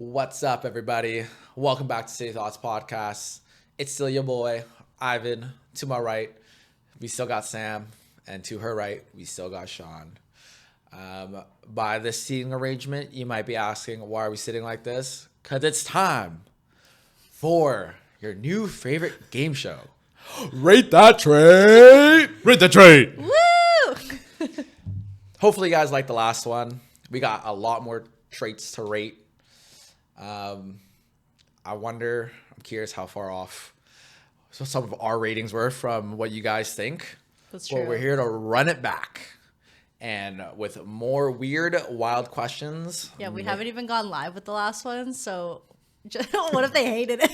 What's up, everybody? Welcome back to City Thots Podcast. It's still your boy, Ivan. To my right, we still got Sam. And to her right, we still got Sean. By this seating arrangement, you might be asking, why are we sitting like this? Because it's time for your new favorite game show. Rate That Trait! Rate That Trait! Woo! Hopefully you guys like the last one. We got a lot more traits to rate. I'm curious how far off some of our ratings were from what you guys think. That's true. Well, we're here to run it back. And with more weird, wild questions. Yeah, we haven't even gone live with the last one, so what if they hated it?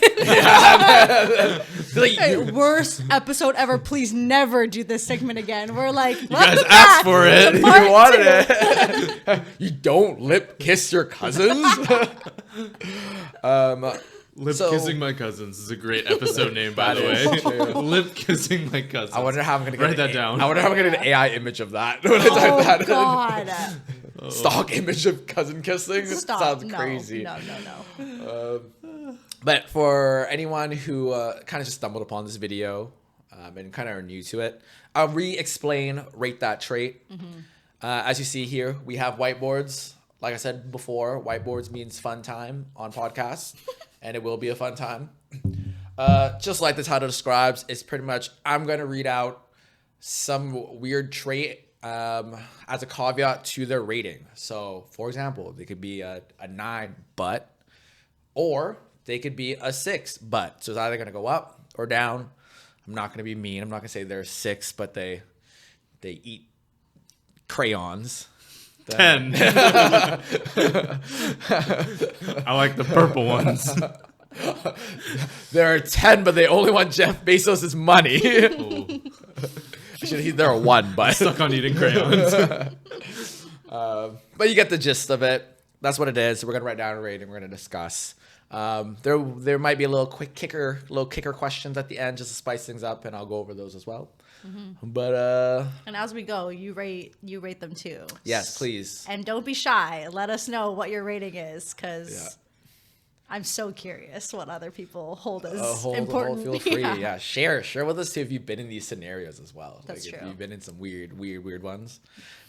Hey, worst episode ever. Please never do this segment again. We're like, you guys asked for it. You wanted it. You don't lip kiss your cousins. Lip kissing my cousins is a great episode name, by the way. Lip kissing my cousins. I wonder how I'm gonna get write that down. I wonder how I'm gonna get an AI image of that when I type that in. God. Stock image of cousin kissing. Stop. Sounds crazy. No. But for anyone who kind of just stumbled upon this video and kind of are new to it, I'll re-explain Rate That Trait. Mm-hmm. As you see here, we have whiteboards. Like I said before, whiteboards means fun time on podcasts, and it will be a fun time. Just like the title describes, it's pretty much I'm going to read out some weird trait as a caveat to their rating. So, for example, they could be a 9, but, or they could be a 6, but. So it's either going to go up or down. I'm not going to be mean. I'm not going to say they're 6, but they eat crayons. 10. I like the purple ones. There are 10, but they only want Jeff Bezos' money. Actually, they're a 1, but Stuck on eating crayons. but you get the gist of it. That's what it is. We're gonna write down a rating. We're gonna discuss. There might be a little kicker questions at the end just to spice things up, and I'll go over those as well. Mm-hmm. But And as we go, you rate them too. yes, please. And don't be shy. Let us know what your rating is, because I'm so curious what other people hold as important. Feel free. Yeah. Share with us too if you've been in these scenarios as well. That's true. If you've been in some weird ones,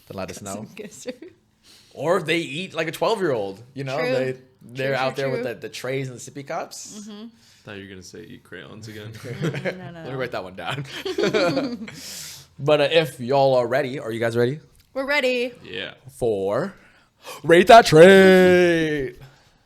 then let us know. Kisser. Or if they eat like a 12-year-old, you know, True. they're out there with the trays and the sippy cups. Mm-hmm. Thought you were gonna say eat crayons again. No. Let me write that one down. But if y'all are ready, are you guys ready? We're ready. Yeah. For Rate That Trait.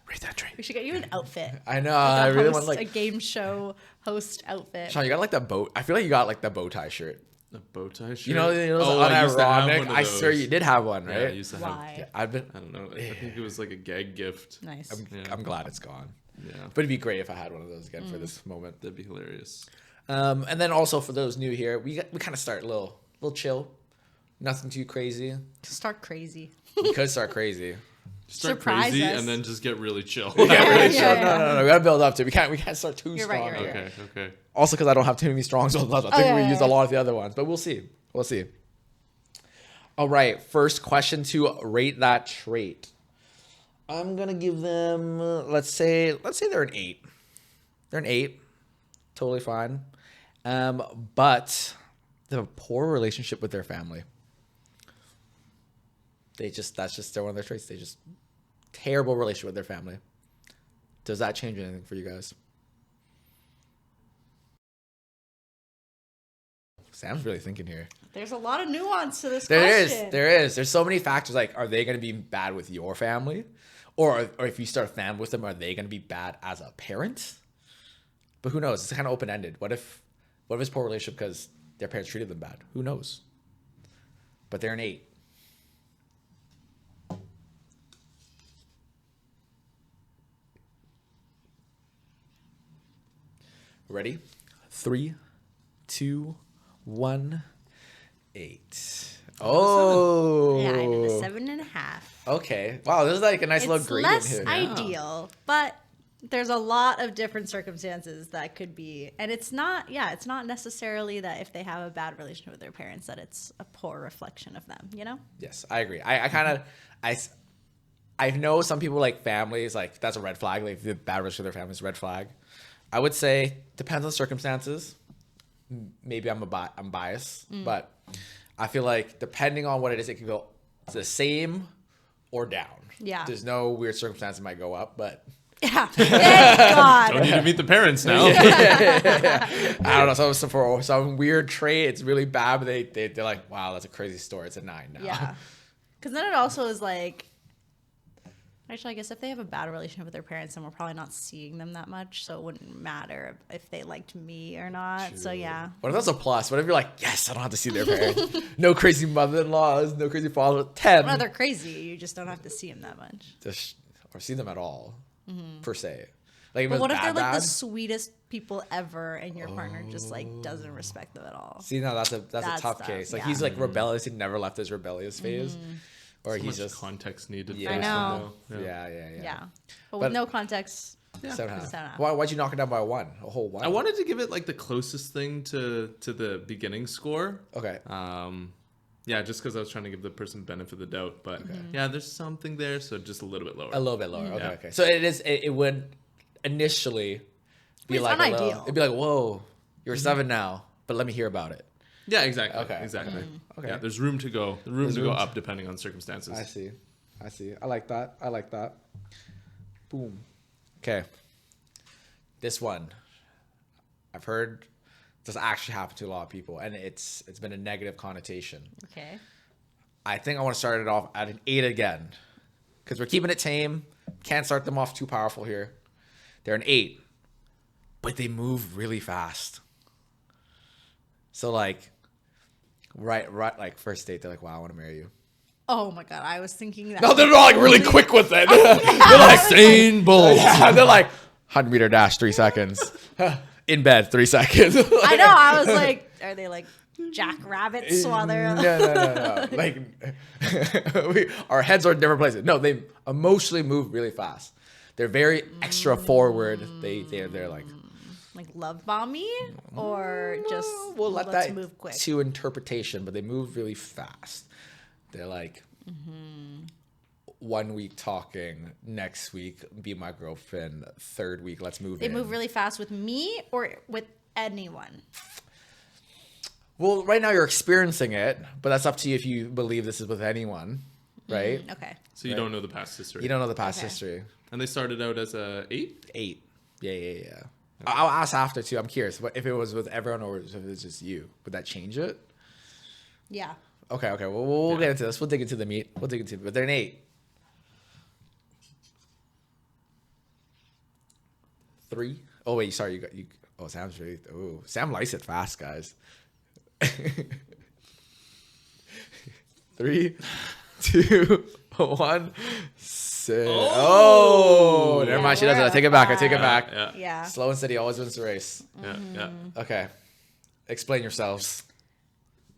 Rate That Trait. We should get you an outfit. I know. Like I really host, want a game show host outfit. Sean, you got like that bow. I feel like you got like the bow tie shirt. A bow tie shirt. You know, it was I used to have one unironic. of I swear those. you did have one, right? Yeah, I used to have. Why? Yeah, I've been. I don't know. I think it was like a gag gift. Nice. I'm glad it's gone. Yeah. But it'd be great if I had one of those again for this moment. That'd be hilarious. And then also for those new here, we kind of start a little chill, nothing too crazy. Start crazy. We could start crazy. Start Surprise crazy us. and then just get really chill. We can't really Yeah, chill. yeah. No. We gotta build up to it. We can't start too You're right, strong. you're right. Okay. Also, because I don't have too many strong ones. I think we used a yeah. lot of the other ones, but we'll see. We'll see. All right, first question to Rate That Trait. I'm gonna give them. Let's say they're an 8. They're an 8. Totally fine. But they have a poor relationship with their family. That's just one of their traits. They just terrible relationship with their family. Does that change anything for you guys? Sam's really thinking here. There's a lot of nuance to this There question. is. There's so many factors. Like, are they going to be bad with your family? Or if you start a family with them, are they going to be bad as a parent? But who knows? It's kind of open-ended. What if it's poor relationship because their parents treated them bad? Who knows? But they're an 8. Ready? 3, 2, 1, 8. Oh. Yeah, I did a 7.5. Okay. Wow, this is like a nice little It's gradient less here. ideal, but there's a lot of different circumstances that could be, and it's not necessarily that if they have a bad relationship with their parents that it's a poor reflection of them, you know? Yes, I agree. I I know some people like families, like that's a red flag. Like if the bad relationship with their family is a red flag. I would say depends on the circumstances. Maybe I'm biased, but I feel like depending on what it is, it can go the same or down. Yeah. There's no weird circumstance it might go up, but Yeah. Thank God. Don't need to meet the parents now. I don't know. So for some weird trait, it's really bad, but they're like, wow, that's a crazy story. It's a 9 now. Yeah. Because then it also is like, actually, I guess if they have a bad relationship with their parents, then we're probably not seeing them that much. So it wouldn't matter if they liked me or not. True. So yeah. What if that's a plus? What if you're like, yes, I don't have to see their parents. No crazy mother-in-laws, no crazy father. 10. Well, they're crazy. You just don't have to see them that much. Or see them at all, per se. Like, But what if they're like bad? the sweetest people ever and your partner just like doesn't respect them at all? See, now that's a tough tough, case. Like yeah. he's like rebellious. He never left his rebellious phase, or So he's much just context needed. Yeah. for I this know. one, though. Yeah. But But- with no context, 7.5. 7.5. Why'd you knock it down by 1? A whole 1? I wanted to give it like the closest thing to the beginning score. Okay. Yeah, just because I was trying to give the person benefit of the doubt, but yeah, there's something there, so just a little bit lower. A little bit lower. Okay. Yeah. Okay. So it would initially be It's like a little, unideal. it'd be like, whoa, you're 7 now, but let me hear about it. Yeah, exactly. Okay. Exactly. Okay. Yeah, there's room to go. There's To go room to- up depending on circumstances. I see. I like that. Boom. Okay. This one, I've heard this actually happen to a lot of people, and it's been a negative connotation. Okay. I think I want to start it off at an 8 again, because we're keeping it tame. Can't start them off too powerful here. They're an 8, but they move really fast. So like, right, like first date, they're like, "Wow, I want to marry you." Oh my God. I was thinking that. No, they're not like really quick with it. They're like Usain Bolt. Yeah, they're like 100-meter dash 3 seconds. In bed 3 seconds. I know. I was like, are they like jackrabbits while they're No. Like our heads are in different places. No, they emotionally move really fast. They're very extra forward. They're like, love bomb me or just we'll let let's that move quick. to interpretation, but they move really fast. They're like 1 week talking, next week be my girlfriend, third week let's move They in. move really fast with me or with anyone. Well, right now you're experiencing it, but that's up to you if you believe this is with anyone, right? Okay. So you don't know the past history. You don't know the past Okay. history. And they started out as a 8? 8. Yeah. I'll ask after too. I'm curious if it was with everyone or if it was just you. Would that change it? Yeah. Okay. Well, we'll get into this. We'll dig into the meat. But they're an 8. 3. Oh wait, sorry. You. Oh, Sam's really. Oh, Sam likes it fast, guys. 3, 2, 1. Oh, never mind. She does it. I take it back. Yeah. Yeah. Slow and steady always wins the race. Yeah. Okay. Explain yourselves.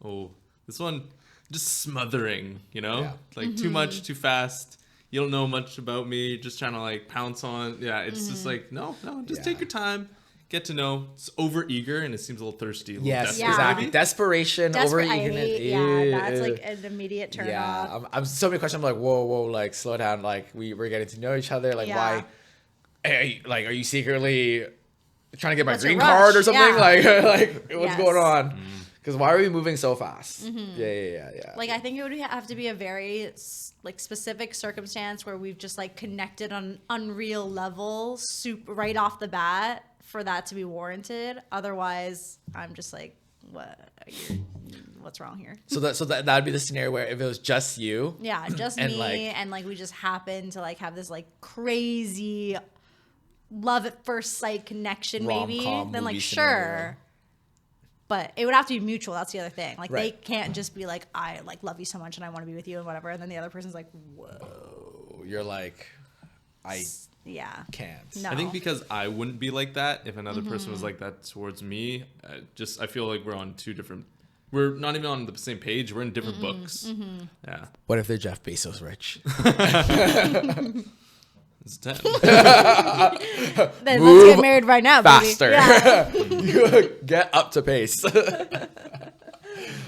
Oh, this one just smothering, Yeah. Like too much, too fast. You don't know much about me. Just trying to like pounce on. Yeah, it's just like, no, just take your time. Get to know. It's over eager and it seems a little thirsty. A little Yes, desperate, exactly. maybe. Desperation, I overeagerness. hate, that's like an immediate turn off. I'm so many questions. I'm like, whoa, like slow down. Like we're getting to know each other. Like Yeah. why? Are you secretly trying to get my What's your green card or rush? something? Yeah. Like what's Yes. going on? Because why are we moving so fast? Yeah. Like I think it would have to be a very like specific circumstance where we've just like connected on unreal levels, super right off the bat for that to be warranted. Otherwise, I'm just like, what's wrong here? So that'd be the scenario where if it was just you. Yeah, just And, me, and like we just happen to like have this like crazy love at first sight connection, maybe. Rom-com Then like movie sure. scenario. But it would have to be mutual. That's the other thing. Like they Right. can't just be like, I like love you so much and I want to be with you and whatever. And then the other person's like, whoa, You're like, I yeah, can't. no. I think because I wouldn't be like that if another person was like that towards me. I feel like we're on two different. We're not even on the same page. We're in different books. Yeah, What if they're Jeff Bezos rich? it's 10. Then Move let's get married right now, baby. Faster. Yeah. You get up to pace.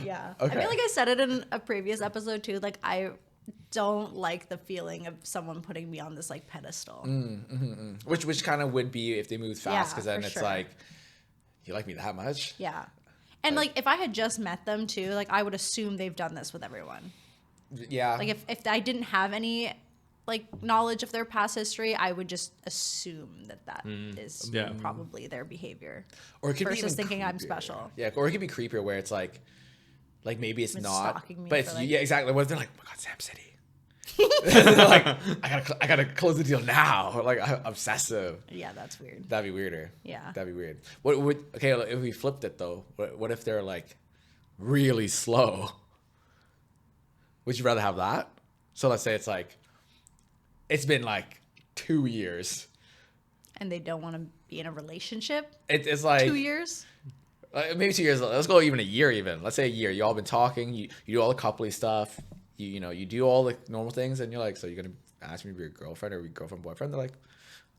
Yeah. Okay. I feel like I said it in a previous episode too. Like I don't like the feeling of someone putting me on this like pedestal. Which kind of would be if they moved fast, Yeah, because then for it's sure. like, you like me that much? Yeah. And like if I had just met them too, like I would assume they've done this with everyone. Yeah. Like if I didn't have any like knowledge of their past history, I would just assume that is probably their behavior. Or it could versus be even thinking I'm creepier. special. Yeah, or it could be creepier where it's like maybe it's not, stalking me but for, it's like- yeah, exactly. What if they're like, oh my God, Sam City. They're like, I gotta close the deal now. Like obsessive. Yeah, that's weird. That'd be weirder. Yeah. That'd be weird. What would okay if we flipped it though? What if they're like really slow? Would you rather have that? So let's say it's like it's been like 2 years. And they don't want to be in a relationship. It's like 2 years. Maybe 2 years. Let's go even a year. Even let's say a year. You all been talking. You do all the coupley stuff. You do all the normal things, and you're like, so you're gonna ask me to be your girlfriend or your girlfriend boyfriend? They're like,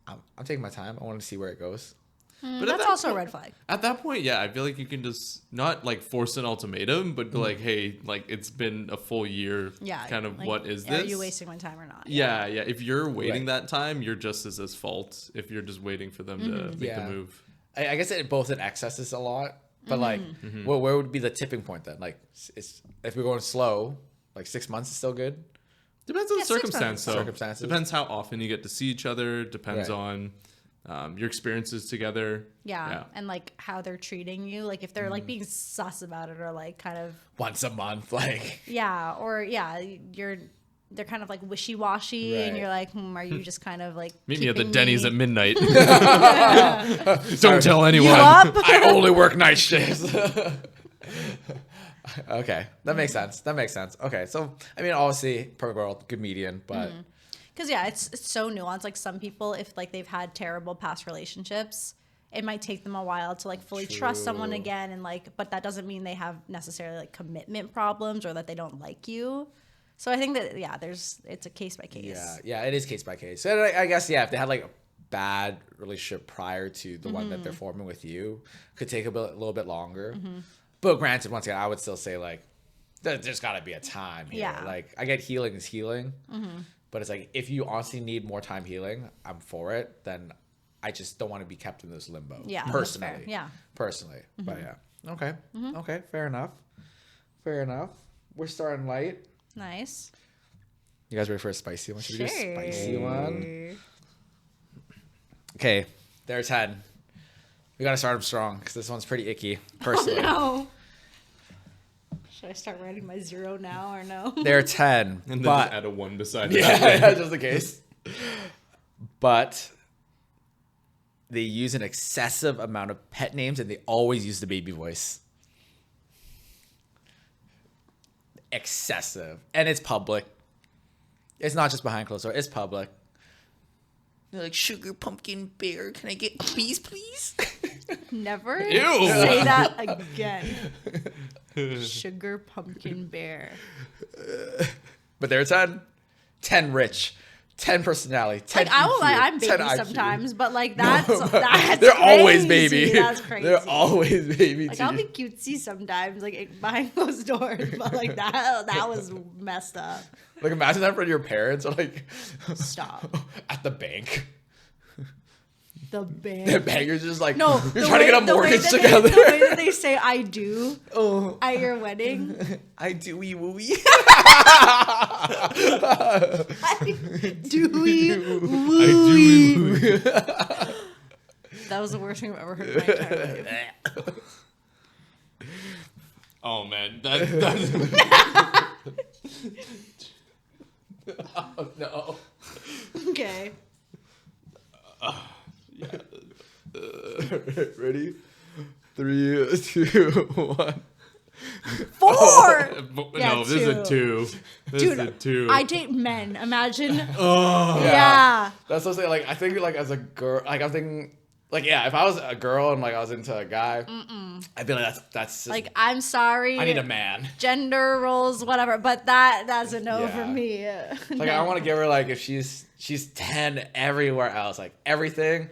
I'm taking my time. I want to see where it goes. But That's also a red flag. At that point, yeah, I feel like you can just not like force an ultimatum, but be like, hey, like it's been a full year. Yeah. Kind of like, what is Are this? you wasting my time or not? Yeah. If you're waiting Right. that time, you're just as fault if you're just waiting for them to make the move. I guess it both in excess is a lot, but like, where would be the tipping point then? Like, it's if we're going slow, like 6 months is still good. Depends on the 6 months. circumstance, though. Circumstances. Depends how often you get to see each other. Depends Right. on your experiences together. Yeah. And like how they're treating you. Like if they're like being sus about it or like kind of. Once a month, like. Yeah. Or yeah, they're kind of like wishy-washy and Right. you're like, are you just kind of like Meet me at the keeping Denny's me- at midnight. Don't tell anyone. You up? I only work night shifts. Okay, that makes sense. Okay, so I mean, obviously, perfect world, good median, but Because yeah, it's so nuanced. Like some people, if like they've had terrible past relationships, it might take them a while to like fully trust someone True. again, and like, but that doesn't mean they have necessarily like commitment problems or that they don't like you. So I think that it's a case by case. yeah, it is case by case. So I guess if they had like a bad relationship prior to the one that they're forming with you, could take a little bit longer. But granted, once again, I would still say like there's got to be a time here. Yeah. Like I get healing is healing, but it's like if you honestly need more time healing, I'm for it. Then I just don't want to be kept in this limbo. Yeah, that's personally. fair. Yeah. Personally, but yeah, okay, okay, fair enough. We're starting light. Nice. You guys ready for a spicy one? Should we do a Sure. spicy one? Okay, there's 10. We gotta start them strong because this one's pretty icky, personally. Oh, no. Should I start writing my 0 now or no? They're 10, And then but just add a 1 beside that. yeah, just in case. But they use an excessive amount of pet names, and they always use the baby voice. Excessive, and it's public. It's not just behind closed doors. It's public. They're like, sugar pumpkin bear. Can I get bees, please? Never Ew. say that again. Sugar pumpkin bear. But they're 10. 10 rich. 10 personality. 10 Like I will, EQ, I'm 10 baby IQ. sometimes, but like that's They're crazy. always baby. That's crazy. They're always baby. Like to I'll you. be cutesy sometimes, like behind closed doors, but like that was messed up. Like imagine that in front of your parents or like Stop. at the bank. The The band. banker's just like, No, you're the trying to way- get a the way mortgage that together. the way that they say "I do" Oh, at your wedding. I do wee wooey. Dewey. I do. That was the worst thing I've ever heard in my entire life. Oh man, that's Oh no. Okay. Ready? 3, 2, 1. 4. no. Yeah, This is a 2. This is a Dude, 2. I date men. Imagine. Oh. Yeah. That's what I'm saying. Like, I think, like, as a girl, like, I'm thinking, like, yeah, if I was a girl and, like, I was into a guy, I'd be like, that's just, Like, I'm sorry. I need a man. Gender roles, whatever. But that's a no Yeah. for me. Like, I want to give her, like, if she's 10 everywhere else, like, everything,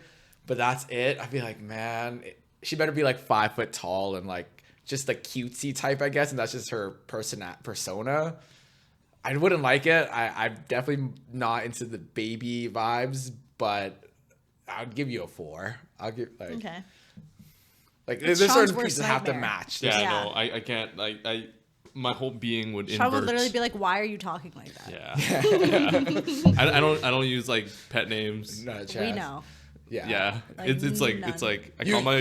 but that's it. I'd be like, man, she better be, like, 5 foot tall and, like, just the cutesy type, I guess, and that's just her persona. I wouldn't like it. I'm definitely not into the baby vibes, but I'll give you a 4. I'll give Okay. like It's there's Sean's certain worst pieces have to nightmare. match. Yeah, Yeah. no, I can't. Like, my whole being would Sean invert. would literally be like, "Why are you talking like that?" Yeah. I don't use like pet names. Not a chance. We know. Yeah. Like, It's like none. I call my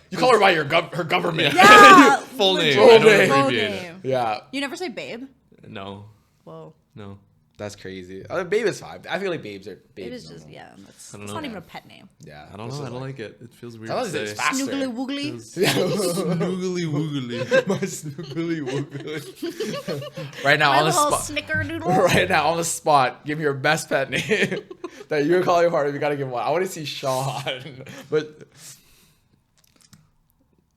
You call her by her government. Yeah. full name. legit. I don't Full abbreviate it. name. Yeah, You never say babe. No. Whoa. No. that's crazy. Babe is fine. I feel like babes are Babe is normal. just that's don't it's know. not even a pet name. Yeah, I don't this know. is I don't like it. It feels weird. I to thought it's say. faster. Snoogly woogly. Snoogly woogly. My snoogly woogly. Right now My on the little spot. snickerdoodle. Right now on the spot, give me your best pet name that you would call your partner. You gotta give one. I want to see Sean, but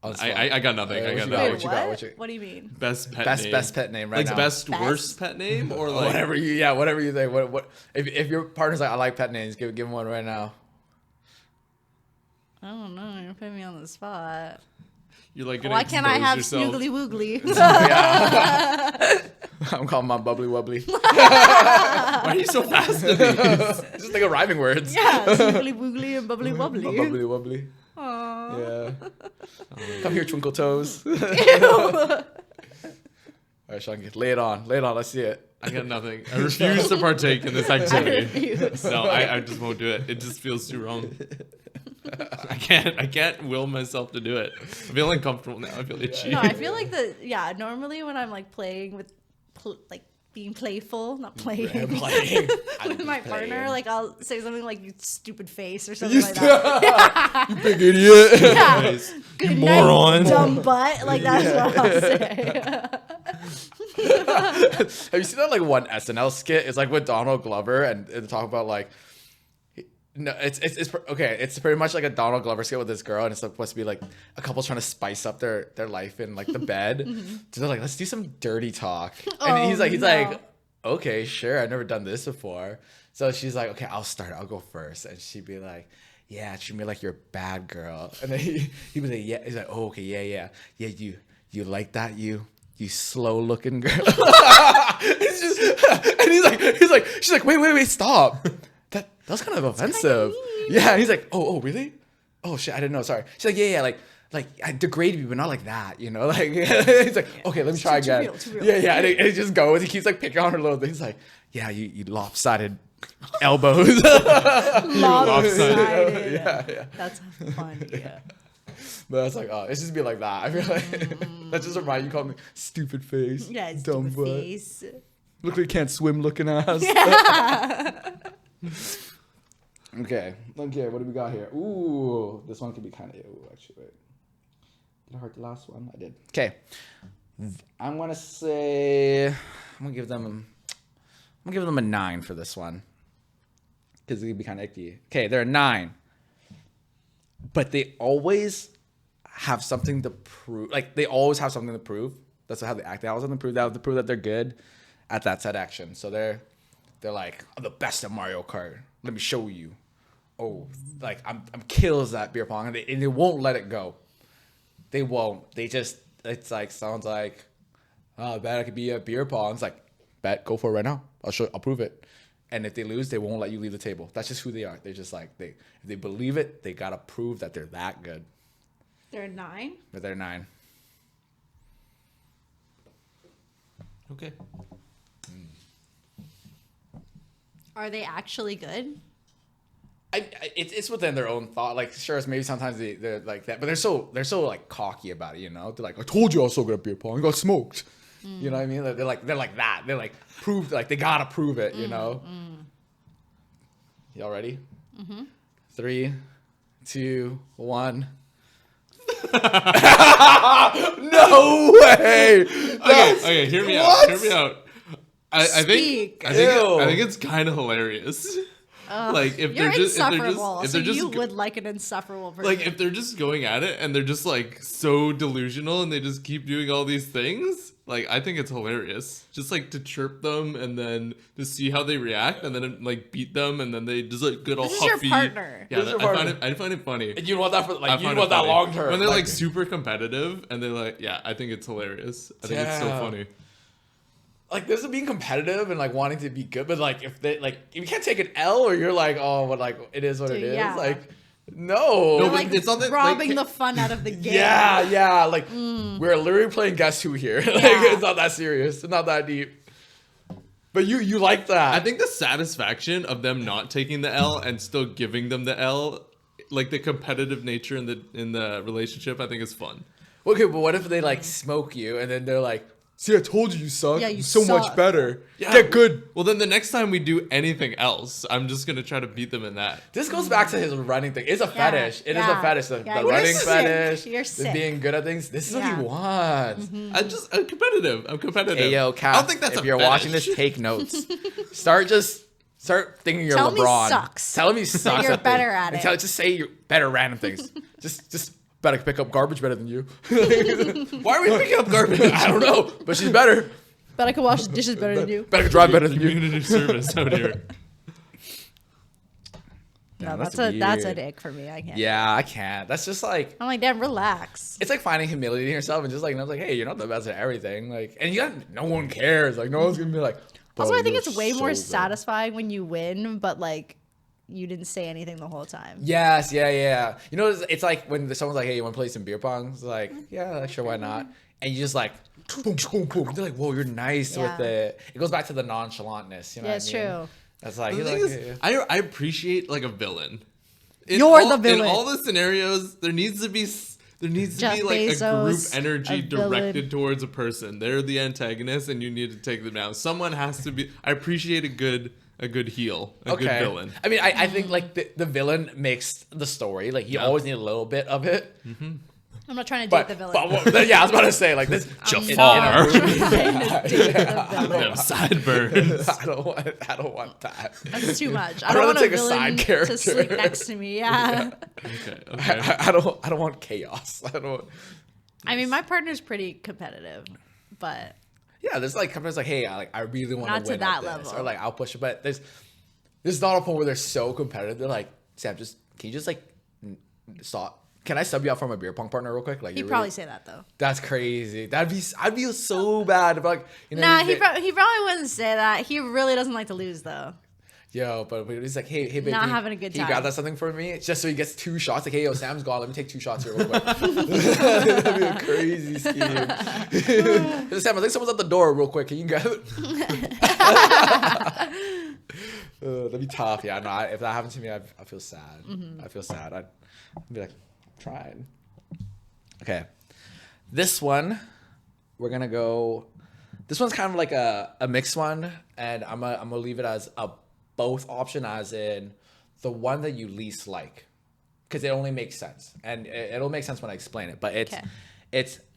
on the spot. I got nothing. I What got you got? nothing. Wait, What what? you got? What do you mean? Best pet name. best pet name right like now. best Best? worst pet name or like whatever you think. What if your partner's like, I like pet names, give him one right now. I don't know. You're putting me on the spot. you're like gonna Why can't I expose have yourself. snoogly woogly? Yeah. I'm calling mine bubbly wubbly. Why are you so fast at these? Just think of rhyming words. Yeah, snoogly woogly and bubbly wubbly. Bubbly wubbly. Aww. Yeah. Come here, twinkle toes. All right, Sean, lay it on. Let's see it. I got nothing. I refuse to partake in this activity. refuse. No, I just won't do it. It just feels too wrong. I can't will myself to do it. I feel uncomfortable now. I feel itchy. No, I feel like normally when I'm like playing with, like being playful, not playing. Playing. With my partner, like I'll say something like "you stupid face" or something like that. You big idiot. Yeah. Anyways, Good moron. night, dumb butt. Like that's what I'll say. Have you seen that like one SNL skit? It's like with Donald Glover and they talk about like no, it's okay. It's pretty much like a Donald Glover skit with this girl, and it's supposed to be like a couple trying to spice up their life in like the bed. So they're like, let's do some dirty talk, and Oh, he's no. like, okay, sure, I've never done this before. So she's like, okay, I'll start. I'll go first, and she'd be like, yeah, treat me like you're a bad girl, and then he was like, yeah, he's like, oh, okay, yeah, you like that, you slow looking girl. It's just, and he's like, she's like, wait, stop. That was kind of offensive. Yeah, and he's like, oh, really? Oh shit, I didn't know. Sorry. She's like, yeah, like I degraded you, but not like that, you know. Like he's like, okay, let me try too again. real. Yeah, and it just goes. He keeps like picking on her little things. Like, yeah, you lopsided elbows. Lopsided. Yeah. That's funny. Yeah. But it's like, oh, it's just be like that. I feel like that just remind you, call me stupid face. Yeah, it's dumb stupid butt. face. Look like you can't swim looking ass. Okay, what do we got here? Ooh, this one could be kind of, actually, wait. Did I hurt the last one? I did. Okay. I'm gonna give them a 9 for this one. Because it could be kind of icky. Okay, they're a 9. But they always have something to prove. Like, they always have something to prove. That's how they act. They always have to prove that they're good at that set action. So they're like, I'm the best at Mario Kart. Let me show you. Oh, like I'm kills at beer pong, and they won't let it go. They won't. They just, it's like, sounds like, oh, I bet I could be at beer pong. It's like, bet, go for it right now. I'll prove it. And if they lose, they won't let you leave the table. That's just who they are. They're just like, if they believe it, they gotta prove that they're that good. They're 9. But they're 9. Okay. Are they actually good? It's within their own thought. Like, sure, maybe sometimes they're like that, but they're so like cocky about it, you know. They're like, I told you I was so good at beer pong. I got smoked. You know what I mean? They're like that. They're like they gotta prove it, you know. Y'all ready? 3, 2, 1. No way. Okay. Hear me out. I think it's kind of hilarious. Like if You're they're insufferable. if So they're just you would like an insufferable person. like if they're just going at it and they're just like so delusional and they just keep doing all these things, like I think it's hilarious. Just like to chirp them and then to see how they react and then like beat them and then they just like get all This is your huffy. partner. Yeah, This is your I find it funny. And you want that for I like you find want it that funny. long term when they're like super competitive and they're like, yeah, I think it's hilarious. I think it's so Damn. funny. like there's being competitive and like wanting to be good, but like if you can't take an L or you're like, oh, but like it is what it is. Yeah. Like no, You're but like it's not that, robbing like- the fun out of the game. yeah. Like we're literally playing Guess Who here. Like it's not that serious. It's not that deep. But you like that. I think the satisfaction of them not taking the L and still giving them the L, like the competitive nature in the relationship, I think is fun. Okay, but what if they like smoke you and then they're like, see, I told you suck. Yeah, You're you so much suck. better. Yeah. Get good. Well, then the next time we do anything else, I'm just gonna try to beat them in that. This goes back to his running thing. It's a fetish. It is a yeah. fetish. The Yeah, the you're running sick. fetish. You're the sick. being good at things. This is what Yeah. he wants. I'm competitive. I'm competitive. Hey yo, Kat, I don't think that's if a you're fetish. watching this, take notes. Start thinking you're Tell me LeBron. sucks. Tell me sucks. you're at better things. at And it. just say you're better at random things. just better pick up garbage better than you. Why are we picking up garbage? I don't know, but she's better. But I can wash the dishes better than you. Better drive better than you. Community service out here. No, that's that's a weird. dick for me. I can't. Yeah, I can't. That's just like I'm like, damn, relax. it's like finding humility in yourself and just like, hey, you're not the best at everything. Like, and you got no one cares. Like, no one's gonna be like. Also, "Bro, I think you're it's way so more good." satisfying when you win, but like you didn't say anything the whole time. Yes, yeah. You know, it's like when someone's like, "Hey, you want to play some beer pong?" It's like, "Yeah, sure, why not?" And you just like, boom, boom, boom. They're like, "Whoa, you're nice Yeah. with it." It goes back to the nonchalantness. You know Yeah, what it's I mean? true. That's like, The you're thing like, is, yeah. I appreciate like a villain. You're the villain. In all the scenarios, there needs to be Jeff like a group Bezos, energy a villain. directed towards a person. They're the antagonist, and you need to take them down. Someone has to be. I appreciate a good heel, a good villain. I mean, I think like the villain makes the story. Like you always need a little bit of it. I'm not trying to But, date the villain. but yeah, I was about to say like this. Jafar. in a movie- Trying to date the villain. Them sideburns. I don't want that. That's too much. I I'd don't rather want a take a villain side to character. sleep next to me. Yeah. Okay. I don't want chaos. I don't. I mean, my partner's pretty competitive, but Yeah, there's like companies like, hey, I really want Not to win that at this. level. Or like I'll push it, but there's not a point where they're so competitive. They're like, Sam, can you just like stop? Can I sub you out for my beer pong partner real quick? Like he'd probably say that though. That's crazy. I'd feel so bad if like Nah, he probably wouldn't say that. He really doesn't like to lose though. Yo, but he's like, hey, babe, Not can you- having a good can you grab time. that something for me? Just so he gets 2 shots. Like, hey, yo, Sam's gone. Let me take 2 shots here real quick. That'd be a crazy scheme. Sam, I think someone's at the door real quick. Can you grab it? That'd be tough. Yeah, no, if that happened to me, I feel sad. I feel sad. I'd be like, trying. Okay. This one, we're going to go. This one's kind of like a mixed one. And I'm gonna leave it as a both option, as in the one that you least like, because it only makes sense, and it'll make sense when I explain it. But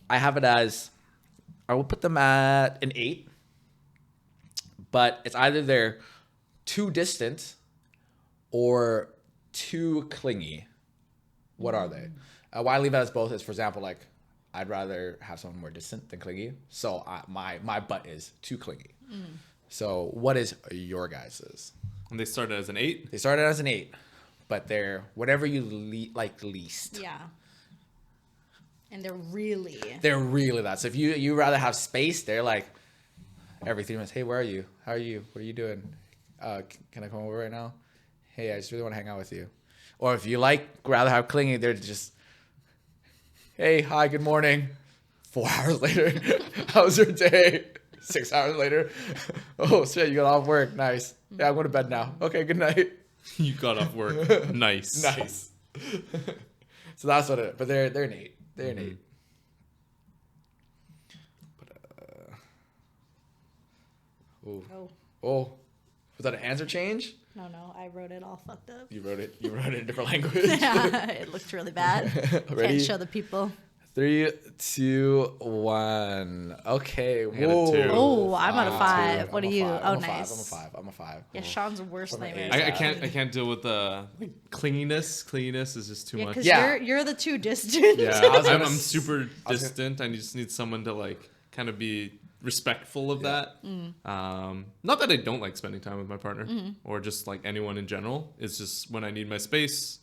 I have it as, I will put them at an 8, but it's either they're too distant or too clingy. What are they? Why I leave it as both is, for example, like I'd rather have someone more distant than clingy, so my butt is too clingy. So what is your guys's? And they started as an 8. They started as an 8, but they're whatever you like least. Yeah. And they're really. They're really that. So if you rather have space, they're like every 3 minutes. Hey, where are you? How are you? What are you doing? Can I come over right now? Hey, I just really want to hang out with you. Or if you rather have clingy, they're just, hey, hi, good morning. 4 hours later, how's your day? 6 hours later, oh shit, you got off work. Nice. Yeah, I'm going to bed now. Okay, good night. You got off work. Nice. Nice. So that's what it. But they're an 8. They're an 8. Oh. Oh, was that an answer change? No, I wrote it all fucked up. You wrote it in a different language. Yeah, it looked really bad. Ready? Can't show the people. 3, 2, 1. Okay. got a Whoa. 2. Oh, I'm at a 5. Two. What I'm are a you? five. Oh, I'm a nice. 5. I'm a 5. Yeah, Sean's worst From an nightmare. eight. I can't deal with the clinginess. Clinginess is just too Yeah, much. because Yeah. you're the too distant. Yeah, I was I'm gonna super distant. I just need someone to like kind of be respectful of that. Not that I don't like spending time with my partner or just like anyone in general. It's just when I need my space,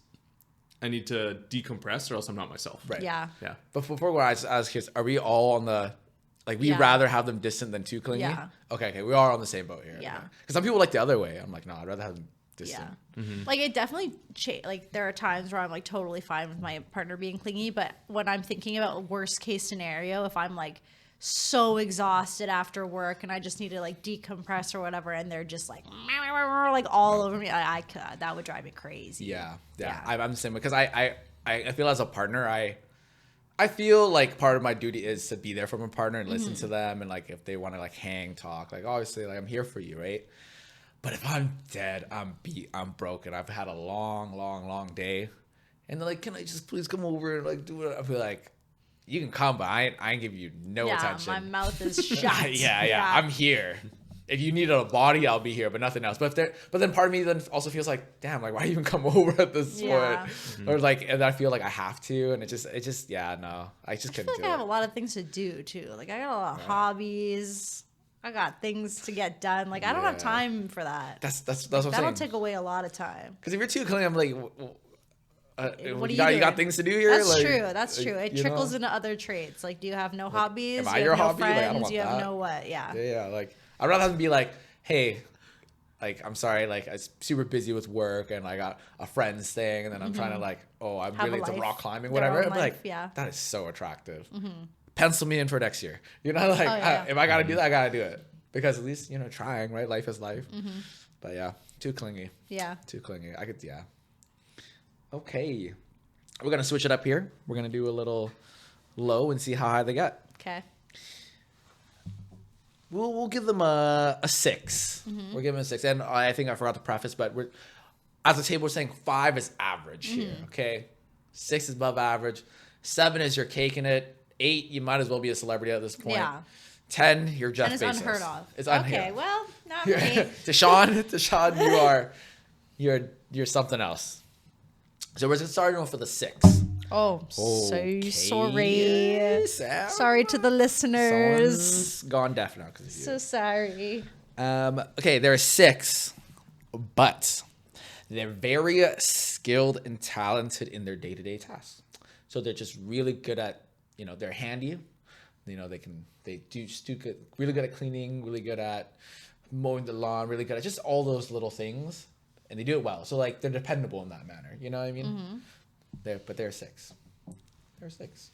I need to decompress or else I'm not myself. Right. Yeah. Yeah. But before I ask kids, are we all on the Like we'd Yeah. rather have them distant than too clingy. Yeah. Okay, we are on the same boat here. Yeah. Because some people like the other way. I'm like, no, I'd rather have them distant. Yeah. Like it definitely like there are times where I'm like totally fine with my partner being clingy, but when I'm thinking about worst case scenario, if I'm like so exhausted after work and I just need to like decompress or whatever, and they're just like all over me, I could, that would drive me crazy. Yeah. Yeah. I'm the same because I feel as a partner, I feel like part of my duty is to be there for my partner and listen to them, and like if they want to like hang, talk, like obviously like I'm here for you, right? But if I'm dead, I'm beat, I'm broken, I've had a long day, and they're like, can I just please come over and like do it? I feel like you can come, but I ain't give you no attention. My mouth is shut. yeah, I'm here. If you need a body, I'll be here, but nothing else. But then part of me then also feels like, damn, like why even come over at this point? Or like, and I feel like I have to, and it just, yeah, no, I just I couldn't feel like do I have a it. lot of things to do too. Like I got a lot of hobbies. I got things to get done. Like I don't have Yeah. time for that. That's what I'm That'll saying. take away a lot of time. Because if you're too clean, I'm like, What you are you got doing? things to do here. That's like, true. That's true. It you trickles know? into other traits. Like, do you have no hobbies? am Do I you your have no hobby? Like, I don't friends? want You have that. no what? Yeah. Yeah, like I'd rather have them be like, hey, like I'm sorry, like I'm super busy with work and I got a friend's thing, and then I'm trying to like, oh, I'm Have a really into life, rock climbing, their whatever. own I'm like, life, yeah. that is so attractive. Pencil me in for next year. You know, like yeah. if I gotta do that, I gotta do it because at least trying, right? Life is life. But yeah, too clingy. Yeah. Too clingy. I could, yeah. Okay. We're going to switch it up here. We're going to do a little low and see how high they get. Okay. We'll give them a 6. We'll give them a 6. And I think I forgot to preface, but we're as a table, we're saying 5 is average here, okay? 6 is above average. 7 is you're caking it. 8, you might as well be a celebrity at this point. Yeah. 10, you're Jeff And Bezos. it's unheard of. It's unheard Okay, of. well, not me. Deshaun, you're something else. So we're starting off with a 6. Oh, so sorry. Sam. Sorry to the listeners. Someone's gone deaf now because of you. So sorry. Okay, they're a 6, but they're very skilled and talented in their day-to-day tasks. So they're just really good at, they're handy. They do good, really good at cleaning, really good at mowing the lawn, really good at just all those little things. And they do it well. So like they're dependable in that manner. You know what I mean? They're a 6. They're a 6.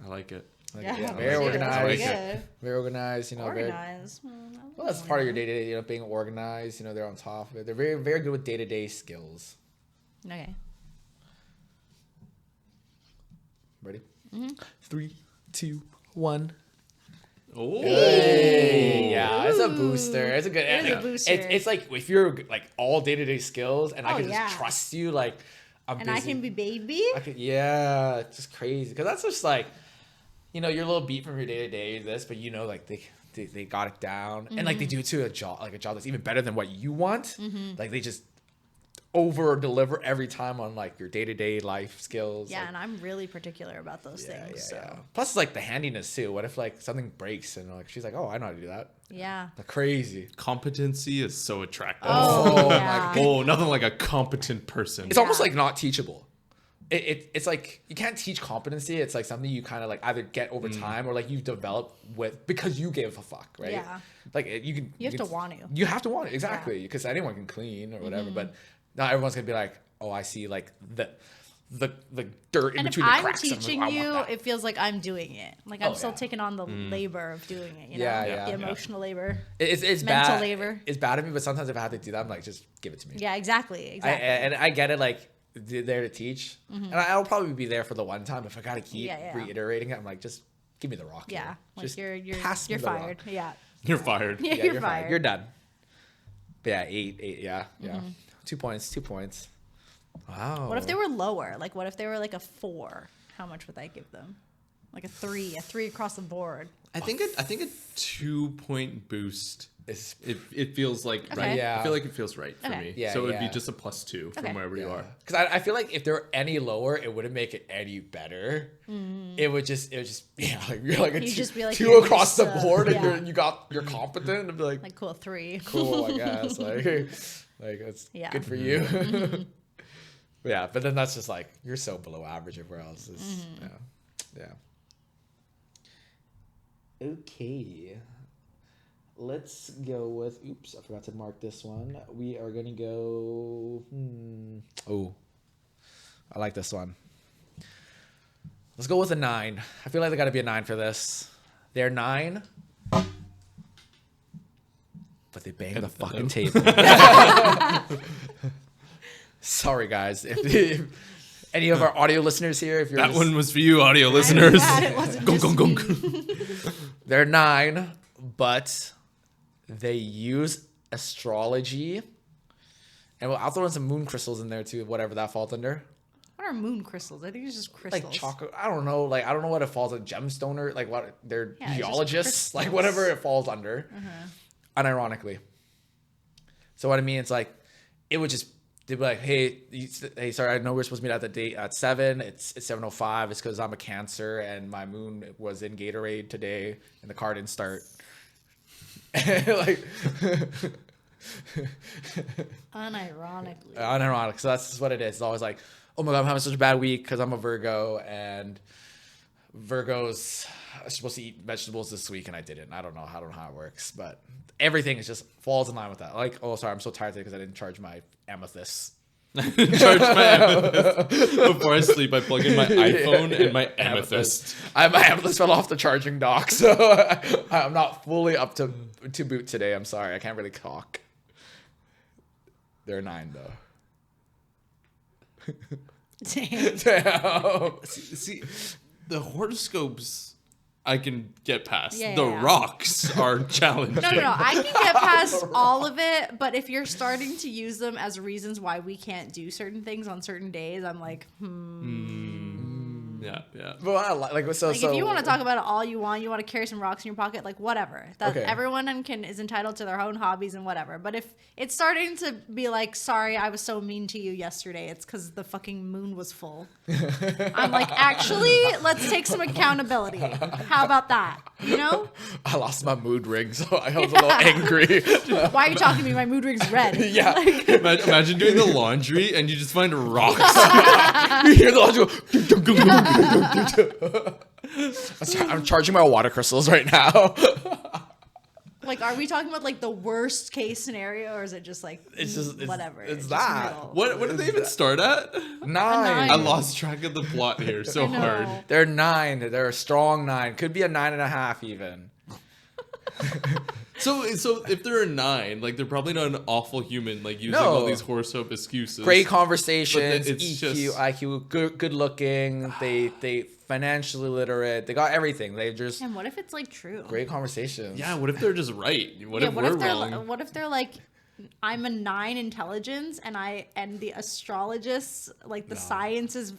I like it. Like, Yeah, very good. organized. I like Good. Very organized. Very, Organized. well, that's part of your day-to-day. Being organized. They're on top of it. They're very, very good with day-to-day skills. Okay. Ready? 3, 2, 1. Oh, Hey, yeah, it's a booster. It's a good. It is a booster. It's like if you're like all day-to-day skills, and I Oh, can just yeah. trust you, like I'm And busy. I can be baby. Yeah, it's just crazy because that's just like, you're a little beat from your day-to-day this, but like they got it down, and like they do it to a job that's even better than what you want. Like they just over deliver every time on like your day-to-day life skills. Yeah, like, and I'm really particular about those things. So Plus, it's like the handiness too. What if like something breaks and like she's like, oh, I know how to do that. yeah. Like, crazy. competency is so attractive. Oh, my yeah. Oh, nothing like a competent person. It's almost like not teachable. It's like you can't teach competency. It's like something you kind of like either get over time or like you develop with because you give a fuck, right? Yeah. Like you have to want to. You have to want it exactly because anyone can clean or whatever, but not everyone's gonna be like, oh, I see like the dirt in And if between the I'm cracks. teaching I want you, that. it feels like I'm doing it. Like I'm Oh, still yeah. taking on the labor of doing it. Yeah, the yeah. emotional labor. It's mental bad. labor. It's bad of me, but sometimes if I have to do that, I'm like, just give it to me. Yeah, exactly. I, Exactly. and I get it, like they're there to teach, and I'll probably be there for the one time. If I gotta keep Yeah. reiterating it, I'm like, just give me the rock. yeah. here. Like Just you're pass me you're the rock. fired. Yeah. You're fired. Yeah, Yeah, you're you're fired. fired. You're done. But yeah, 8. Yeah. 2 points. 2 points. Wow. What if they were lower? Like, what if they were like a 4? How much would I give them? Like a 3 across the board. I think a 2-point boost. It's- It feels like Okay. right. Yeah. I feel like it feels right for Okay. me. Yeah, so it would be yeah. just a +2 from Okay. wherever you are. Because I feel like if they were any lower, it wouldn't make it any better. It would just like you're like a You'd two, just be like, 2 you're across the just, board, yeah. and you're competent, and be like, Like cool 3. cool, I guess. Like that's Yeah. good for you. But yeah, but then that's just like you're so below average everywhere else. Yeah. Okay. Let's go with. Oops, I forgot to mark this one. We are gonna go. Oh, I like this one. Let's go with a 9. I feel like there got to be a 9 for this. They're 9, but they bang the fucking table. Sorry, guys. If any of our audio listeners here, if you're That one was for you, audio listeners. It wasn't Gunk, just gunk, me. gunk. they're 9, but they use astrology, and I'll throw in some moon crystals in there too, whatever that falls under. What are moon crystals? I think it's just crystals. Like chocolate. I don't know. Like I don't know what it falls like gemstone or like what they're Yeah, it's just geologists. Like crystals. whatever it falls under. Unironically. So what I mean, it's like it would just they'd be like, hey, sorry, I know we're supposed to meet at the date at 7. It's 7:05. It's because I'm a Cancer and my moon was in Gatorade today and the car didn't start. Like Unironically. So that's just what it is. It's always like, oh my God, I'm having such a bad week because I'm a Virgo and Virgos are supposed to eat vegetables this week and I didn't. I don't know how it works, but everything is just falls in line with that. Like, oh, sorry, I'm so tired today because I didn't charge my amethyst. Charge my amethyst. Before I sleep, I plug in my iPhone and my amethyst. My amethyst fell off the charging dock, so I'm not fully up to boot today. I'm sorry, I can't really talk. They're 9 though. Damn. Damn. See, the horoscopes I can get past. Yeah, the yeah. rocks are challenging. No. I can get past all of it, but if you're starting to use them as reasons why we can't do certain things on certain days, I'm like, Yeah. But I like so. Like so if you want to talk about it all you want to carry some rocks in your pocket, like whatever. That Okay. everyone is entitled to their own hobbies and whatever. But if it's starting to be like, sorry, I was so mean to you yesterday, it's because the fucking moon was full. I'm like, actually, let's take some accountability. How about that? You know? I lost my mood ring, so I was a little angry. Why are you talking to me? My mood ring's red. Yeah. Imagine doing the laundry and you just find rocks. You hear the logical. I'm charging my water crystals right now. Like, are we talking about like the worst case scenario, or is it just like whatever? It's just that. middle? What did they even start at? 9. I lost track of the plot here so I know. hard. They're 9. They're a strong 9. Could be a 9.5 even. So if they're a 9, like they're probably not an awful human, like using No. all these horoscope excuses. Great conversations, But it's EQ, just- IQ, good looking. They financially literate. They got everything. They just And what if it's like true? great conversations. Yeah, what if they're just right? What if What we're if they're wrong? what if they're like, I'm a 9 intelligence and the astrologists, like the science is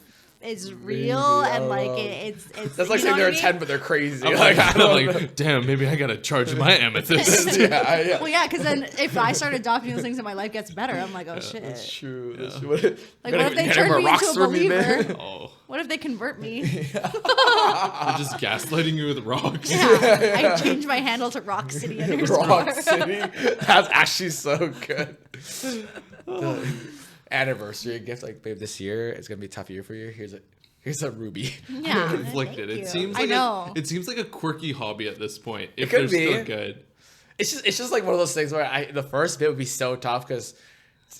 real and like it's That's like you saying know they're what a I 10 mean? but they're crazy. I'm Like, I don't know. like, damn, maybe I gotta charge my amethyst. Yeah. Well, yeah, because then if I start adopting those things and my life gets better, I'm like, oh shit. That's true. That's Yeah. true. What if, Like, what if they turn me into a believer? Oh, What if they convert me? they're just gaslighting you with rocks. Yeah, I change my handle to Rock City _ Rock City. That's actually so good. The anniversary gift, like, babe, this year it's gonna be a tough year for you. Here's a ruby. Yeah, Conflicted. thank It you. seems I like know. it seems like a quirky hobby at this point. If could they're be. still good. It's just like one of those things where the first bit would be so tough because,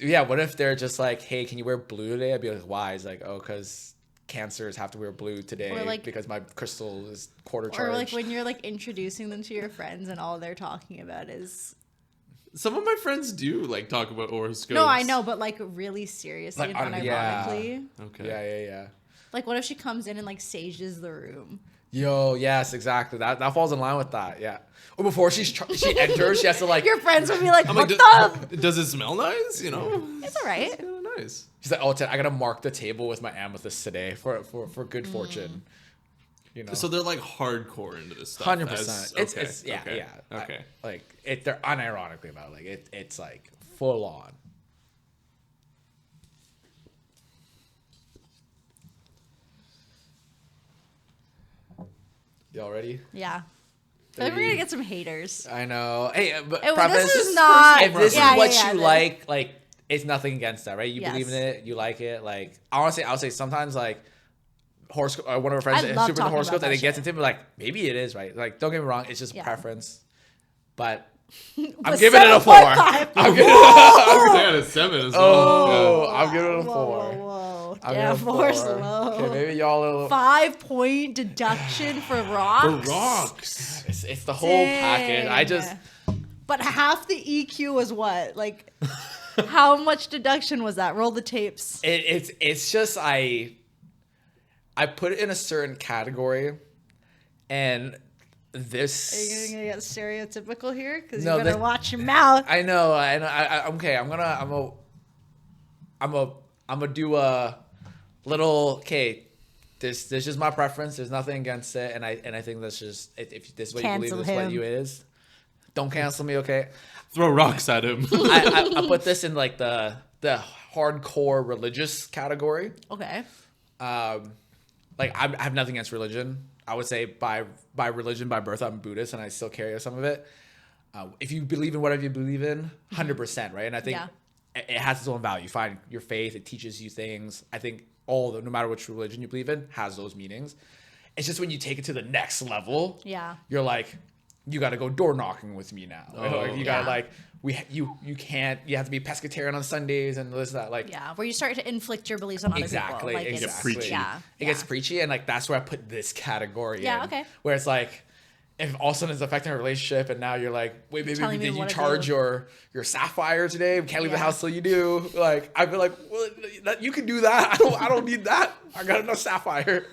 yeah, what if they're just like, hey, can you wear blue today? I'd be like, why? It's like, oh, because Cancers have to wear blue today Or like- because my crystal is quarter Or charged. like when you're like introducing them to your friends and all they're talking about is Some of my friends do like talk about horoscopes. no, I know, but like really seriously Like, and yeah. unironically. Okay. Yeah. Like, what if she comes in and like sages the room? Yo, yes, exactly. That falls in line with that. Yeah. Or before she enters, she has to like. Your friends would be like, I'm "What like, the?" does it smell nice? You know, It's all right. it's kind of nice. She's like, oh, I gotta mark the table with my amethyst today for good fortune. You know. So they're like hardcore into this stuff. 100%. It's yeah. Okay. They're unironically about it. Like it's like full on. Y'all ready? Yeah. I think we're gonna get some haters. I know. Hey, but Well, preface, this is not. if this yeah, is what yeah, you yeah. like, it's nothing against that, right? You believe in Yes. it, you like it. Like honestly, I'll say sometimes like horoscope. One of our friends I is love super into talking horoscopes, about and that it gets shit. into me like maybe it is right. Like don't get me wrong, it's just Yeah. preference, but I'm But giving it a 4. 7.5. I'm giving I got a 7 as well. Oh, I'm giving it a Whoa, 4. whoa. I'm Damn, giving it a 4's 4. low. Okay, maybe y'all a little. 5-point deduction for rocks. For rocks. It's the whole package. I just But half the EQ was what? Like, how much deduction was that? Roll the tapes. it's just I put it in a certain category, and this. Are you gonna get stereotypical here? Because No, you better this- watch your mouth. I know. I'm okay. I'm gonna do a little. Okay, this is my preference. There's nothing against it, and I think that's just if this is what you Cancel believe, this is what him. you is. Don't cancel me, okay? Throw rocks at him. I put this in like the hardcore religious category. Okay. Like I have nothing against religion. I would say by religion, by birth, I'm Buddhist, and I still carry some of it. If you believe in whatever you believe in, 100%, right? And I think Yeah. it has its own value. You find your faith; it teaches you things. I think no matter which religion you believe in, has those meanings. It's just when you take it to the next level, Yeah. you're like, you got to go door knocking with me now. Like, you got to Yeah. you can't. You have to be pescatarian on Sundays and this that. Like Yeah. Where you start to inflict your beliefs on other exactly, people. Like Get it's, preachy. Yeah. it gets preachy, and like that's where I put this category Yeah, in. okay. Where it's like, if all of a sudden it's affecting a relationship, and now you're like, wait, baby, Telling me did you what to charge do. your sapphire today? We can't leave the Yeah. house till you do. Like I feel like, well, you can do that. I don't need that. I got enough sapphire.